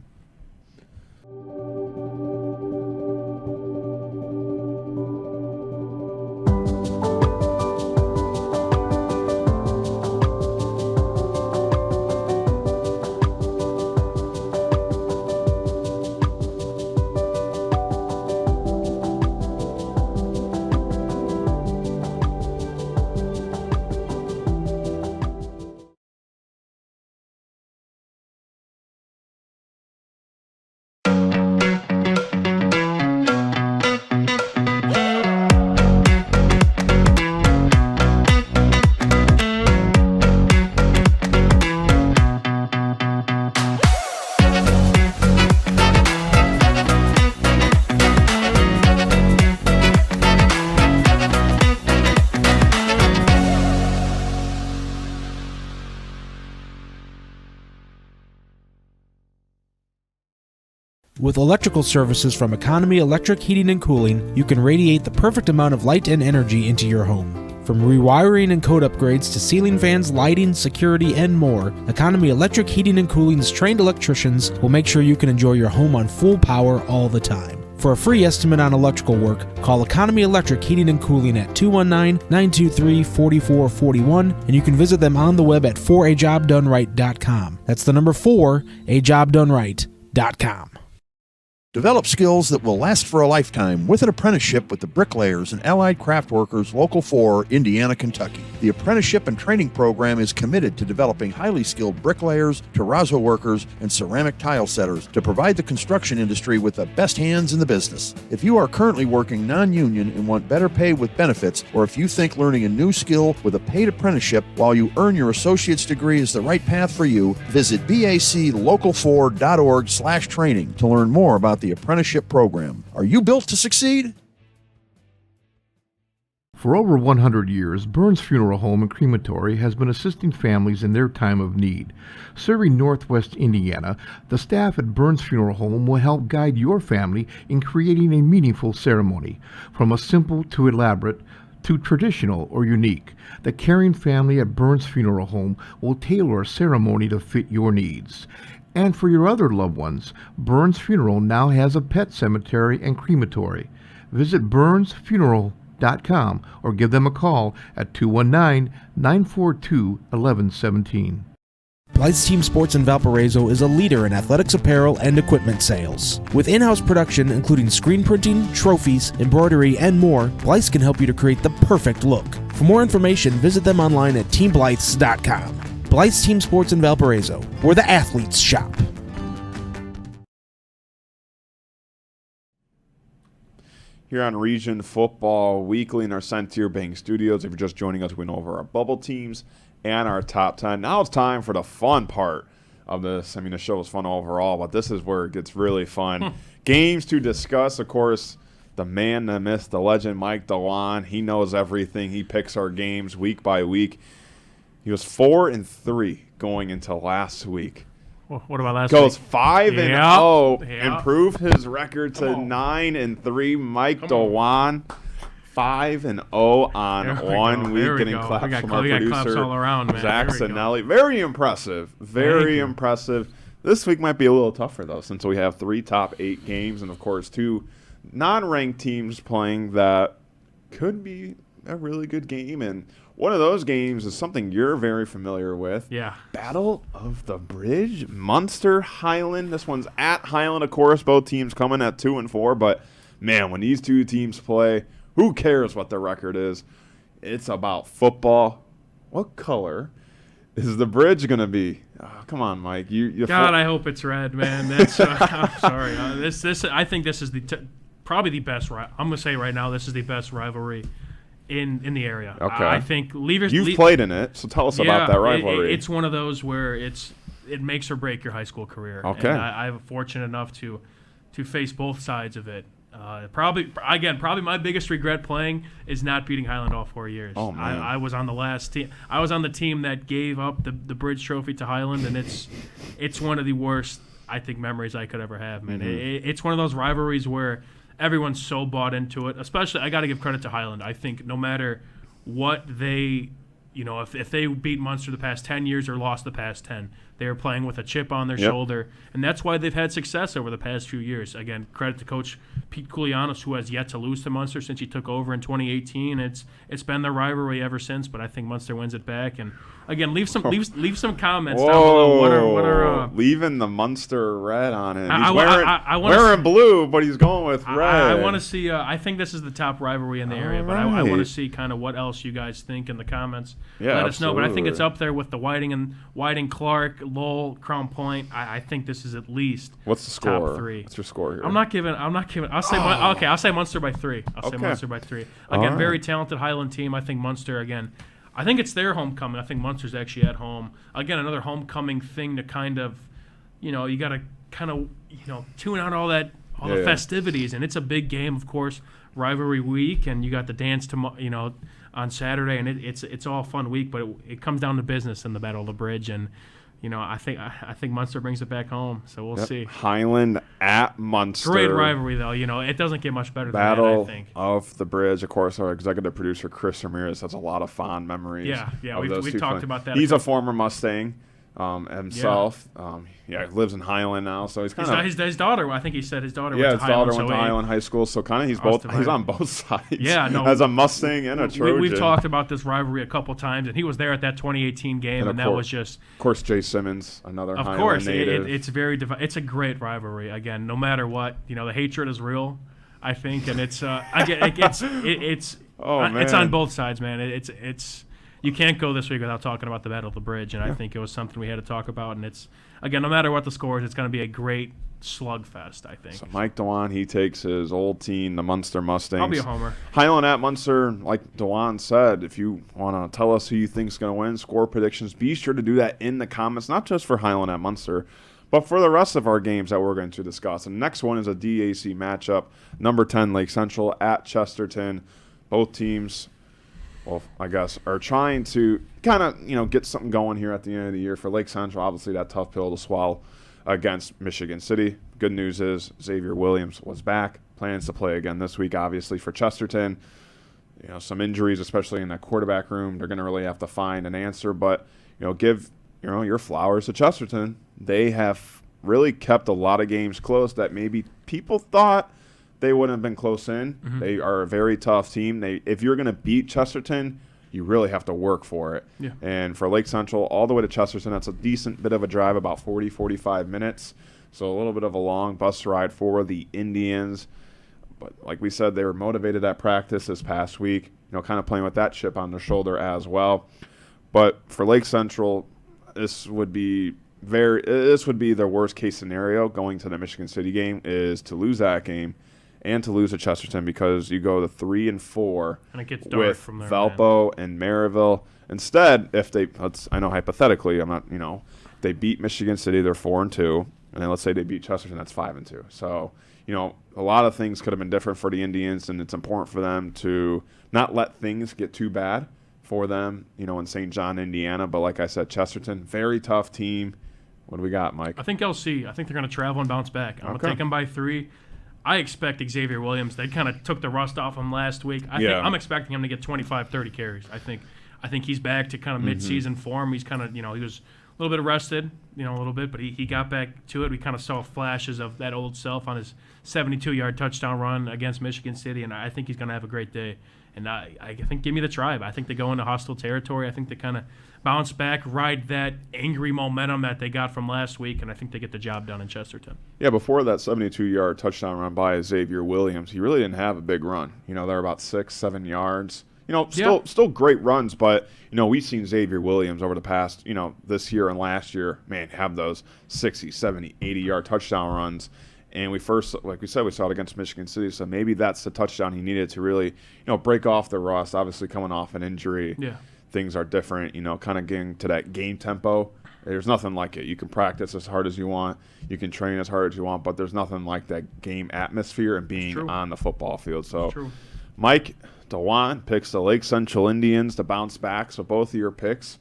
[SPEAKER 6] With electrical services from Economy Electric Heating and Cooling, you can radiate the perfect amount of light and energy into your home. From rewiring and code upgrades to ceiling fans, lighting, security, and more, Economy Electric Heating and Cooling's trained electricians will make sure you can enjoy your home on full power all the time. For a free estimate on electrical work, call Economy Electric Heating and Cooling at 219-923-4441, and you can visit them on the web at 4ajobdoneright.com. That's the number 4ajobdoneright.com.
[SPEAKER 17] Develop skills that will last for a lifetime with an apprenticeship with the Bricklayers and Allied Craft Workers Local 4, Indiana, Kentucky. The apprenticeship and training program is committed to developing highly skilled bricklayers, terrazzo workers, and ceramic tile setters to provide the construction industry with the best hands in the business. If you are currently working non-union and want better pay with benefits, or if you think learning a new skill with a paid apprenticeship while you earn your associate's degree is the right path for you, visit baclocal4.org/training to learn more about the apprenticeship program. Are you built to succeed?
[SPEAKER 18] For over 100 years, Burns Funeral Home and Crematory has been assisting families in their time of need. Serving Northwest Indiana, the staff at Burns Funeral Home will help guide your family in creating a meaningful ceremony. From a simple to elaborate to traditional or unique, the caring family at Burns Funeral Home will tailor a ceremony to fit your needs. And for your other loved ones, Burns Funeral now has a pet cemetery and crematory. Visit burnsfuneral.com or give them a call at 219-942-1117.
[SPEAKER 6] Blythe's Team Sports in Valparaiso is a leader in athletics apparel and equipment sales. With in-house production including screen printing, trophies, embroidery, and more, Blythe's can help you to create the perfect look. For more information, visit them online at teamblythes.com. Blythe's Team Sports in Valparaiso, where the athletes shop.
[SPEAKER 1] Here on Region Football Weekly in our Centier Bank Studios. If you're just joining us, we went over our bubble teams and our top 10. Now it's time for the fun part of this. I mean, the show was fun overall, but this is where it gets really fun. Games to discuss, of course. The man, the myth, the legend, Mike DeLon. He knows everything. He picks our games week by week. He was 4-3 going into last week.
[SPEAKER 2] What about last week?
[SPEAKER 1] Goes 5-0. Improved his record to 9-3. Mike DeLon, 5-0 on 1 week. Getting claps from our producer,
[SPEAKER 2] claps all around, man.
[SPEAKER 1] Zach Sinelli. Very impressive. Very impressive. This week might be a little tougher, though, since we have 3 top 8 games and, of course, 2 non-ranked teams playing that could be a really good game. And one of those games is something you're very familiar with.
[SPEAKER 2] Yeah.
[SPEAKER 1] Battle of the Bridge, Munster, Highland. This one's at Highland, of course. Both teams coming at 2-4. But, man, when these two teams play, who cares what their record is? It's about football. What color is the bridge going to be? Oh, come on, Mike.
[SPEAKER 2] God, I hope it's red, man. That's I'm sorry. This I think this is probably the best. I'm going to say right now, this is the best rivalry in the area.
[SPEAKER 1] Okay.
[SPEAKER 2] I think
[SPEAKER 1] You've played in it, so tell us about that rivalry.
[SPEAKER 2] It's one of those where it makes or break your high school career.
[SPEAKER 1] Okay.
[SPEAKER 2] And I'm fortunate enough to face both sides of it. Probably my biggest regret playing is not beating Highland all 4 years.
[SPEAKER 1] Oh, man.
[SPEAKER 2] I was on the last team. I was on the team that gave up the Bridge Trophy to Highland, and it's one of the worst, I think, memories I could ever have, man.
[SPEAKER 1] Mm-hmm.
[SPEAKER 2] It's one of those rivalries where everyone's so bought into it. Especially, I got to give credit to Highland. I think no matter what they, if they beat Munster the past 10 years or lost the past 10, they are playing with a chip on their shoulder, and that's why they've had success over the past few years. Again, credit to Coach Pete Koulianos, who has yet to lose to Munster since he took over in 2018. It's been their rivalry ever since, but I think Munster wins it back. And again, leave some comments down below. What are
[SPEAKER 1] leaving the Munster red on it?
[SPEAKER 2] I
[SPEAKER 1] He's wearing blue, but he's going with red.
[SPEAKER 2] I want to see. I think this is the top rivalry in the area, but I want to see kind of what else you guys think in the comments.
[SPEAKER 1] Yeah,
[SPEAKER 2] let us know. But I think it's
[SPEAKER 1] absolutely.
[SPEAKER 2] up there with the Whiting, Clark, Lowell, Crown Point. I think this is at least
[SPEAKER 1] What's the score?
[SPEAKER 2] top 3.
[SPEAKER 1] What's your score here?
[SPEAKER 2] I'm not giving. I'll say. I'll say Munster by 3. I'll say Munster by 3. Again, very talented Highland team. I think Munster again. I think it's their homecoming. I think Munster's actually at home. Again, another homecoming thing to kind of, you got to kind of, tune out all the festivities, and it's a big game, of course, rivalry week, and you got the dance on Saturday, and it's all fun week, but it comes down to business in the Battle of the Bridge, and I think Munster brings it back home, so we'll see.
[SPEAKER 1] Highland at Munster.
[SPEAKER 2] Great rivalry, though. It doesn't get much better
[SPEAKER 1] Battle
[SPEAKER 2] than that, I think.
[SPEAKER 1] of the Bridge. Of course, our executive producer, Chris Ramirez, has a lot of fond memories.
[SPEAKER 2] Yeah,
[SPEAKER 1] of those
[SPEAKER 2] we've
[SPEAKER 1] two
[SPEAKER 2] talked
[SPEAKER 1] players.
[SPEAKER 2] about that.
[SPEAKER 1] He's a former Mustang. himself. He lives in Highland now, so he's kind of
[SPEAKER 2] his daughter. I think he said his daughter.
[SPEAKER 1] Yeah,
[SPEAKER 2] went
[SPEAKER 1] his
[SPEAKER 2] to
[SPEAKER 1] daughter
[SPEAKER 2] Highland,
[SPEAKER 1] went to Highland High School, so kind of he's on both sides.
[SPEAKER 2] Yeah, no,
[SPEAKER 1] as a Mustang and a Trojan.
[SPEAKER 2] We've talked about this rivalry a couple times, and he was there at that 2018 game, and that was just.
[SPEAKER 1] Of course, Jay Simmons, another
[SPEAKER 2] Of
[SPEAKER 1] Highland
[SPEAKER 2] course,
[SPEAKER 1] native.
[SPEAKER 2] it's very it's a great rivalry. Again, no matter what, the hatred is real. I think, and it's it's on both sides, man. It's you can't go this week without talking about the Battle of the Bridge, and I think it was something we had to talk about. And it's, again, no matter what the score is, it's going to be a great slugfest, I think.
[SPEAKER 1] So Mike Dewan, he takes his old team, the Munster Mustangs.
[SPEAKER 2] I'll be a homer.
[SPEAKER 1] Highland at Munster, like Dewan said, if you want to tell us who you think is going to win, score predictions, be sure to do that in the comments, not just for Highland at Munster, but for the rest of our games that we're going to discuss. And the next one is a DAC matchup, number 10 Lake Central at Chesterton. Both teams, well, I guess, are trying to kind of, get something going here at the end of the year. For Lake Central, obviously that tough pill to swallow against Michigan City. Good news is Xavier Williams was back, plans to play again this week, obviously, for Chesterton. Some injuries, especially in that quarterback room. They're going to really have to find an answer, but, give, your flowers to Chesterton. They have really kept a lot of games close that maybe people thought they wouldn't have been close in. Mm-hmm. They are a very tough team. If you're going to beat Chesterton, you really have to work for it.
[SPEAKER 2] Yeah.
[SPEAKER 1] And for Lake Central, all the way to Chesterton, that's a decent bit of a drive, about 40, 45 minutes. So a little bit of a long bus ride for the Indians. But like we said, they were motivated at practice this past week, kind of playing with that chip on their shoulder as well. But for Lake Central, this would be their worst case scenario going to the Michigan City game, is to lose that game and to lose to Chesterton, because you go to 3-4
[SPEAKER 2] and it gets dark
[SPEAKER 1] with
[SPEAKER 2] from there,
[SPEAKER 1] Valpo and Maryville. Instead, if I know hypothetically, I'm not, if they beat Michigan City, they're 4-2, and then let's say they beat Chesterton, that's 5-2. So, a lot of things could have been different for the Indians, and it's important for them to not let things get too bad for them, in St. John, Indiana. But like I said, Chesterton, very tough team. What do we got, Mike?
[SPEAKER 2] I think LC. I think they're going to travel and bounce back. I'm going to take them by 3. I expect Xavier Williams. They kind of took the rust off him last week. I'm expecting him to get 25, 30 carries. I think he's back to kind of mid-season form. He's kind of, he was a little bit arrested, a little bit, but he got back to it. We kind of saw flashes of that old self on his 72-yard touchdown run against Michigan City, and I think he's going to have a great day. And I think give me the Tribe. I think they go into hostile territory. I think they kind of bounce back, ride that angry momentum that they got from last week, and I think they get the job done in Chesterton.
[SPEAKER 1] Yeah, before that 72-yard touchdown run by Xavier Williams, he really didn't have a big run. They're about 6-7 yards. Still great runs, but, we've seen Xavier Williams over the past, this year and last year, have those 60, 70, 80-yard touchdown runs. And like we said, we saw it against Michigan City, so maybe that's the touchdown he needed to really, break off the rust. Obviously, coming off an injury, things are different, kind of getting to that game tempo. There's nothing like it. You can practice as hard as you want. You can train as hard as you want, but there's nothing like that game atmosphere and being on the football field. So Mike Dewan picks the Lake Central Indians to bounce back, so both of your picks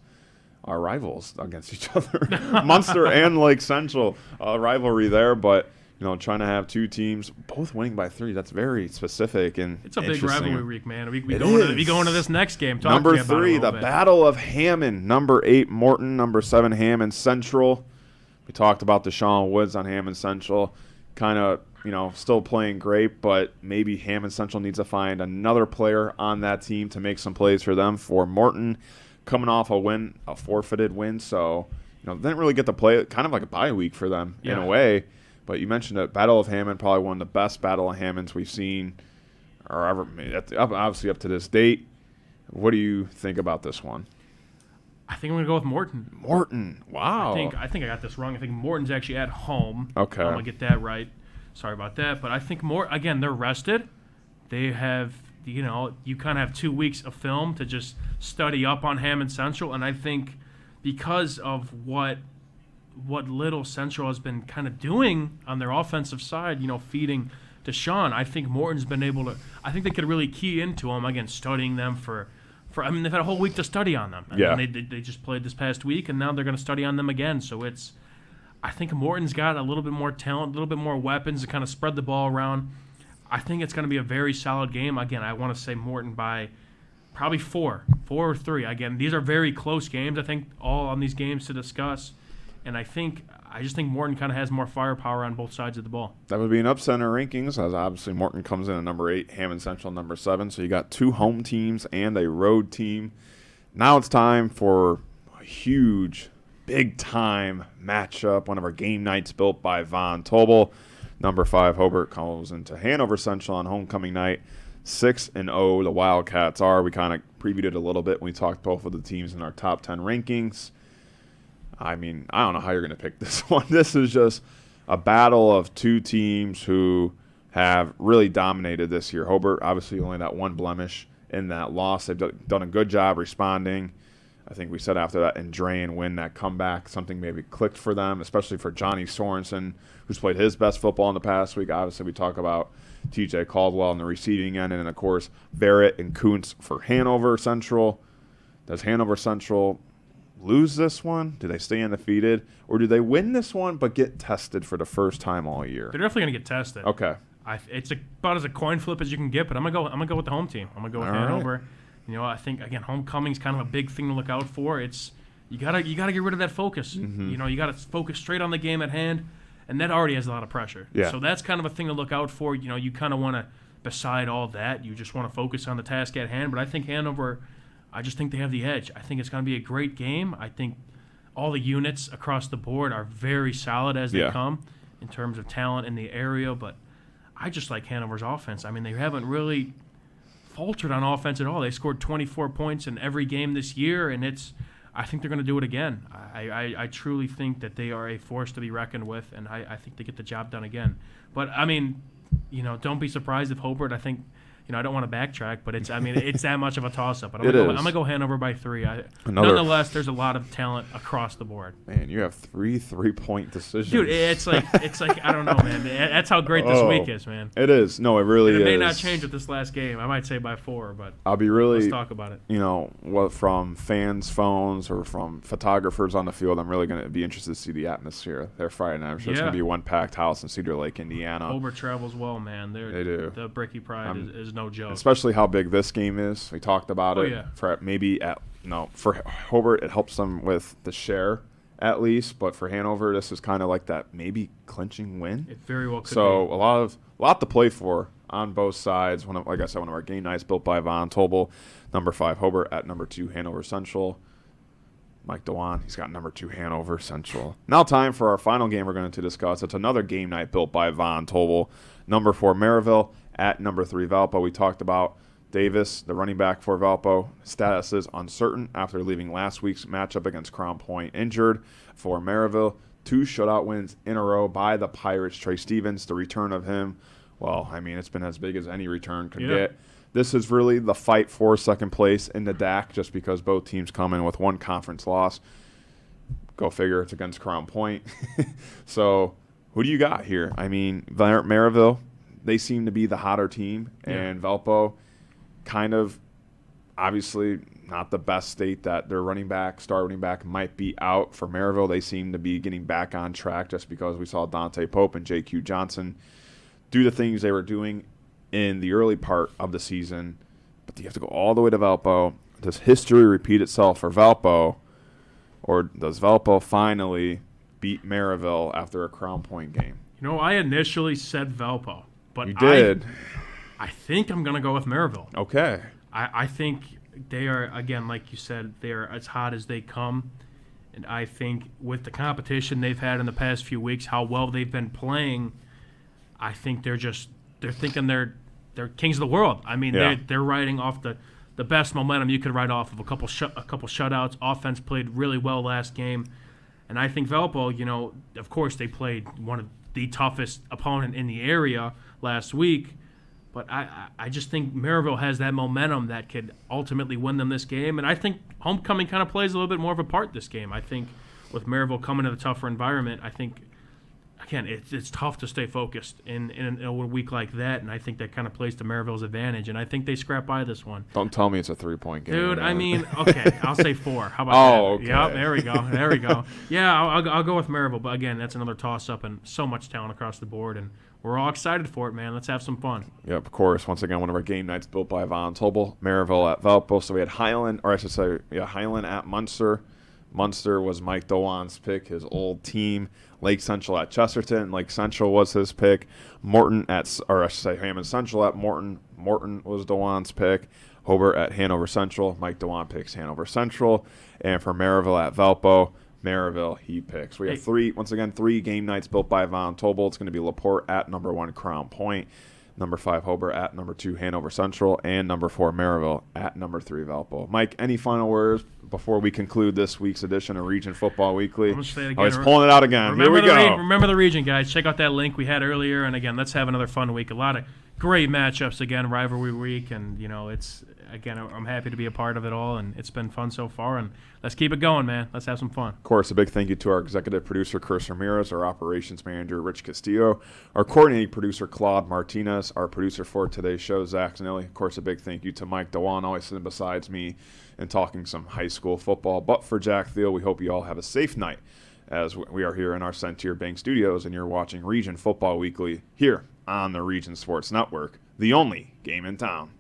[SPEAKER 1] are rivals against each other. Munster and Lake Central, rivalry there, but trying to have two teams both winning by 3. That's very specific and
[SPEAKER 2] it's a big rivalry week, man. We go into this next game.
[SPEAKER 1] Number 3, the Battle of Hammond. Number 8, Morton. Number 7, Hammond Central. We talked about Deshaun Woods on Hammond Central. Kind of, still playing great, but maybe Hammond Central needs to find another player on that team to make some plays for them. For Morton, coming off a forfeited win, so didn't really get to play. Kind of like a bye week for them in a way. But you mentioned it, Battle of Hammond, probably one of the best Battle of Hammonds we've seen, or ever, obviously up to this date. What do you think about this one?
[SPEAKER 2] I think I'm going to go with Morton.
[SPEAKER 1] Morton, wow.
[SPEAKER 2] I think I got this wrong. I think Morton's actually at home.
[SPEAKER 1] Okay.
[SPEAKER 2] I'm going to get that right. Sorry about that. But I think again, they're rested. They have, you kind of have 2 weeks of film to just study up on Hammond Central. And I think because of what little Central has been kind of doing on their offensive side, feeding Deshaun, I think Morton's been able to. I think they could really key into them, again, studying them for. I mean, they've had a whole week to study on them. They just played this past week, and now they're going to study on them again. So I think Morton's got a little bit more talent, a little bit more weapons to kind of spread the ball around. I think it's going to be a very solid game. Again, I want to say Morton by probably 4 or 3. Again, these are very close games. I think all on these games to discuss. And I just think Morton kind of has more firepower on both sides of the ball.
[SPEAKER 1] That would be an upset in our rankings, as obviously Morton comes in at number 8, Hammond Central number 7. So you got 2 home teams and a road team. Now it's time for a huge, big-time matchup, one of our game nights built by Von Tobel. Number 5, Hobart calls into Hanover Central on homecoming night. 6-0 the Wildcats are. We kind of previewed it a little bit when we talked both of the teams in our top 10 rankings. I mean, I don't know how you're going to pick this one. This is just a battle of 2 teams who have really dominated this year. Hobart, obviously, only that one blemish in that loss. They've done a good job responding. I think we said after that Drain win, that comeback, something maybe clicked for them, especially for Johnny Sorensen, who's played his best football in the past week. Obviously, we talk about TJ Caldwell on the receiving end, and then, of course, Barrett and Kuntz for Hanover Central. Does Hanover Central lose this one? Do they stay undefeated? Or do they win this one but get tested for the first time all year?
[SPEAKER 2] They're definitely going to get tested.
[SPEAKER 1] Okay.
[SPEAKER 2] It's about as a coin flip as you can get, but I'm gonna go with the home team. I'm gonna go with Hanover. Right. I think again, homecoming's kind of a big thing to look out for. It's you gotta get rid of that focus.
[SPEAKER 1] Mm-hmm.
[SPEAKER 2] You gotta focus straight on the game at hand, and that already has a lot of pressure.
[SPEAKER 1] Yeah.
[SPEAKER 2] So that's kind of a thing to look out for. You kind of want to, beside all that, you just want to focus on the task at hand. But I think Hanover, I just think they have the edge. I think it's gonna be a great game. I think all the units across the board are very solid as they come in terms of talent in the area, but I just like Hanover's offense. I mean, they haven't really faltered on offense at all. They scored 24 points in every game this year, and I think they're going to do it again. I truly think that they are a force to be reckoned with, and I think they get the job done again. But, I mean, don't be surprised if Hobart, I think, I don't want to backtrack, but it's that much of a toss-up. But I'm going to go Hanover by 3. Nonetheless, there's a lot of talent across the board.
[SPEAKER 1] Man, you have 3 3-point decisions.
[SPEAKER 2] Dude, it's like I don't know, man. That's how great this week is, man.
[SPEAKER 1] It is. No, it really is.
[SPEAKER 2] It may not change with this last game. I might say by 4, but
[SPEAKER 1] I'll be really.
[SPEAKER 2] Let's talk about it.
[SPEAKER 1] From fans' phones or from photographers on the field, I'm really going to be interested to see the atmosphere there Friday night. I'm sure it's going to be one packed house in Cedar Lake, Indiana.
[SPEAKER 2] Hobart travels well, man.
[SPEAKER 1] They do.
[SPEAKER 2] The Bricky Pride is no joke.
[SPEAKER 1] Especially how big this game is. We talked about it.
[SPEAKER 2] Yeah.
[SPEAKER 1] For Hobart, it helps them with the share at least, but for Hanover, this is kind of like that maybe clinching win.
[SPEAKER 2] It very well could be.
[SPEAKER 1] A lot to play for on both sides. Like I said, one of our game nights built by Von Tobel. Number 5 Hobart at number 2 Hanover Central. Mike Dewan, he's got number 2 Hanover Central. Now time for our final game we're going to discuss. It's another game night built by Von Tobel. Number 4 Maryville at number 3 Valpo. We talked about Davis, the running back for Valpo. Status is uncertain after leaving last week's matchup against Crown Point injured. For Maryville, 2 shutout wins in a row by the Pirates. Trey Stevens, the return of him, well, I mean, it's been as big as any return could get. This is really the fight for second place in the DAC just because both teams come in with 1 conference loss. Go figure, it's against Crown Point. So who do you got here? I mean, Maryville, they seem to be the hotter team, and Valpo kind of obviously not the best state that their star running back might be out. For Maryville, they seem to be getting back on track just because we saw Dante Pope and J.Q. Johnson do the things they were doing in the early part of the season. But you have to go all the way to Valpo. Does history repeat itself for Valpo, or does Valpo finally beat Maryville after a Crown Point game?
[SPEAKER 2] I initially said Valpo, but
[SPEAKER 1] you did.
[SPEAKER 2] I think I'm going to go with Maryville.
[SPEAKER 1] Okay.
[SPEAKER 2] I think they are, again, like you said, they're as hot as they come. And I think with the competition they've had in the past few weeks, how well they've been playing, I think they're thinking they're kings of the world. I mean, they're riding off the best momentum you could ride off of a couple shutouts. Offense played really well last game. And I think Valpo, of course they played one of the toughest opponent in the area last week. But I just think Maryville has that momentum that could ultimately win them this game. And I think homecoming kind of plays a little bit more of a part this game. I think with Maryville coming to the tougher environment, I think, again, it's tough to stay focused in a week like that. And I think that kind of plays to Maryville's advantage. And I think they scrap by this one.
[SPEAKER 1] Don't tell me it's a 3-point game.
[SPEAKER 2] Dude, man. I mean, okay, I'll say 4. How about that?
[SPEAKER 1] Okay.
[SPEAKER 2] Yep, there we go. Yeah, I'll go with Maryville. But, again, that's another toss-up and so much talent across the board. And we're all excited for it, man. Let's have some fun.
[SPEAKER 1] Yep, of course. Once again, one of our game nights built by Von Tobel. Maryville at Valpo. So we had Highland at Munster. Munster was Mike Dewan's pick, his old team. Lake Central at Chesterton. Lake Central was his pick. Hammond Central at Morton. Morton was Dewan's pick. Hobart at Hanover Central. Mike Dewan picks Hanover Central. And for Maryville at Valpo, Maryville he picks. We have three game nights built by Von Tobel. It's going to be LaPorte at number 1 Crown Point, number 5 Hobart at number 2 Hanover Central, and number 4 Maryville at number 3 Valpo. Mike, any final words before we conclude this week's edition of Region Football Weekly?
[SPEAKER 2] I'm gonna say it again.
[SPEAKER 1] Oh, he's pulling it out again. Here we go.
[SPEAKER 2] Remember the region, guys. Check out that link we had earlier. And again, let's have another fun week. A lot of great matchups again, rivalry week, and it's again, I'm happy to be a part of it all, and it's been fun so far. And let's keep it going, man. Let's have some fun.
[SPEAKER 1] Of course, a big thank you to our executive producer, Chris Ramirez, our operations manager, Rich Castillo, our coordinating producer, Claude Martinez, our producer for today's show, Zach Zanelli. Of course, a big thank you to Mike Dewan, always sitting beside me and talking some high school football. But for Jack Thiel, we hope you all have a safe night as we are here in our Centier Bank studios, and you're watching Region Football Weekly here on the Region Sports Network, the only game in town.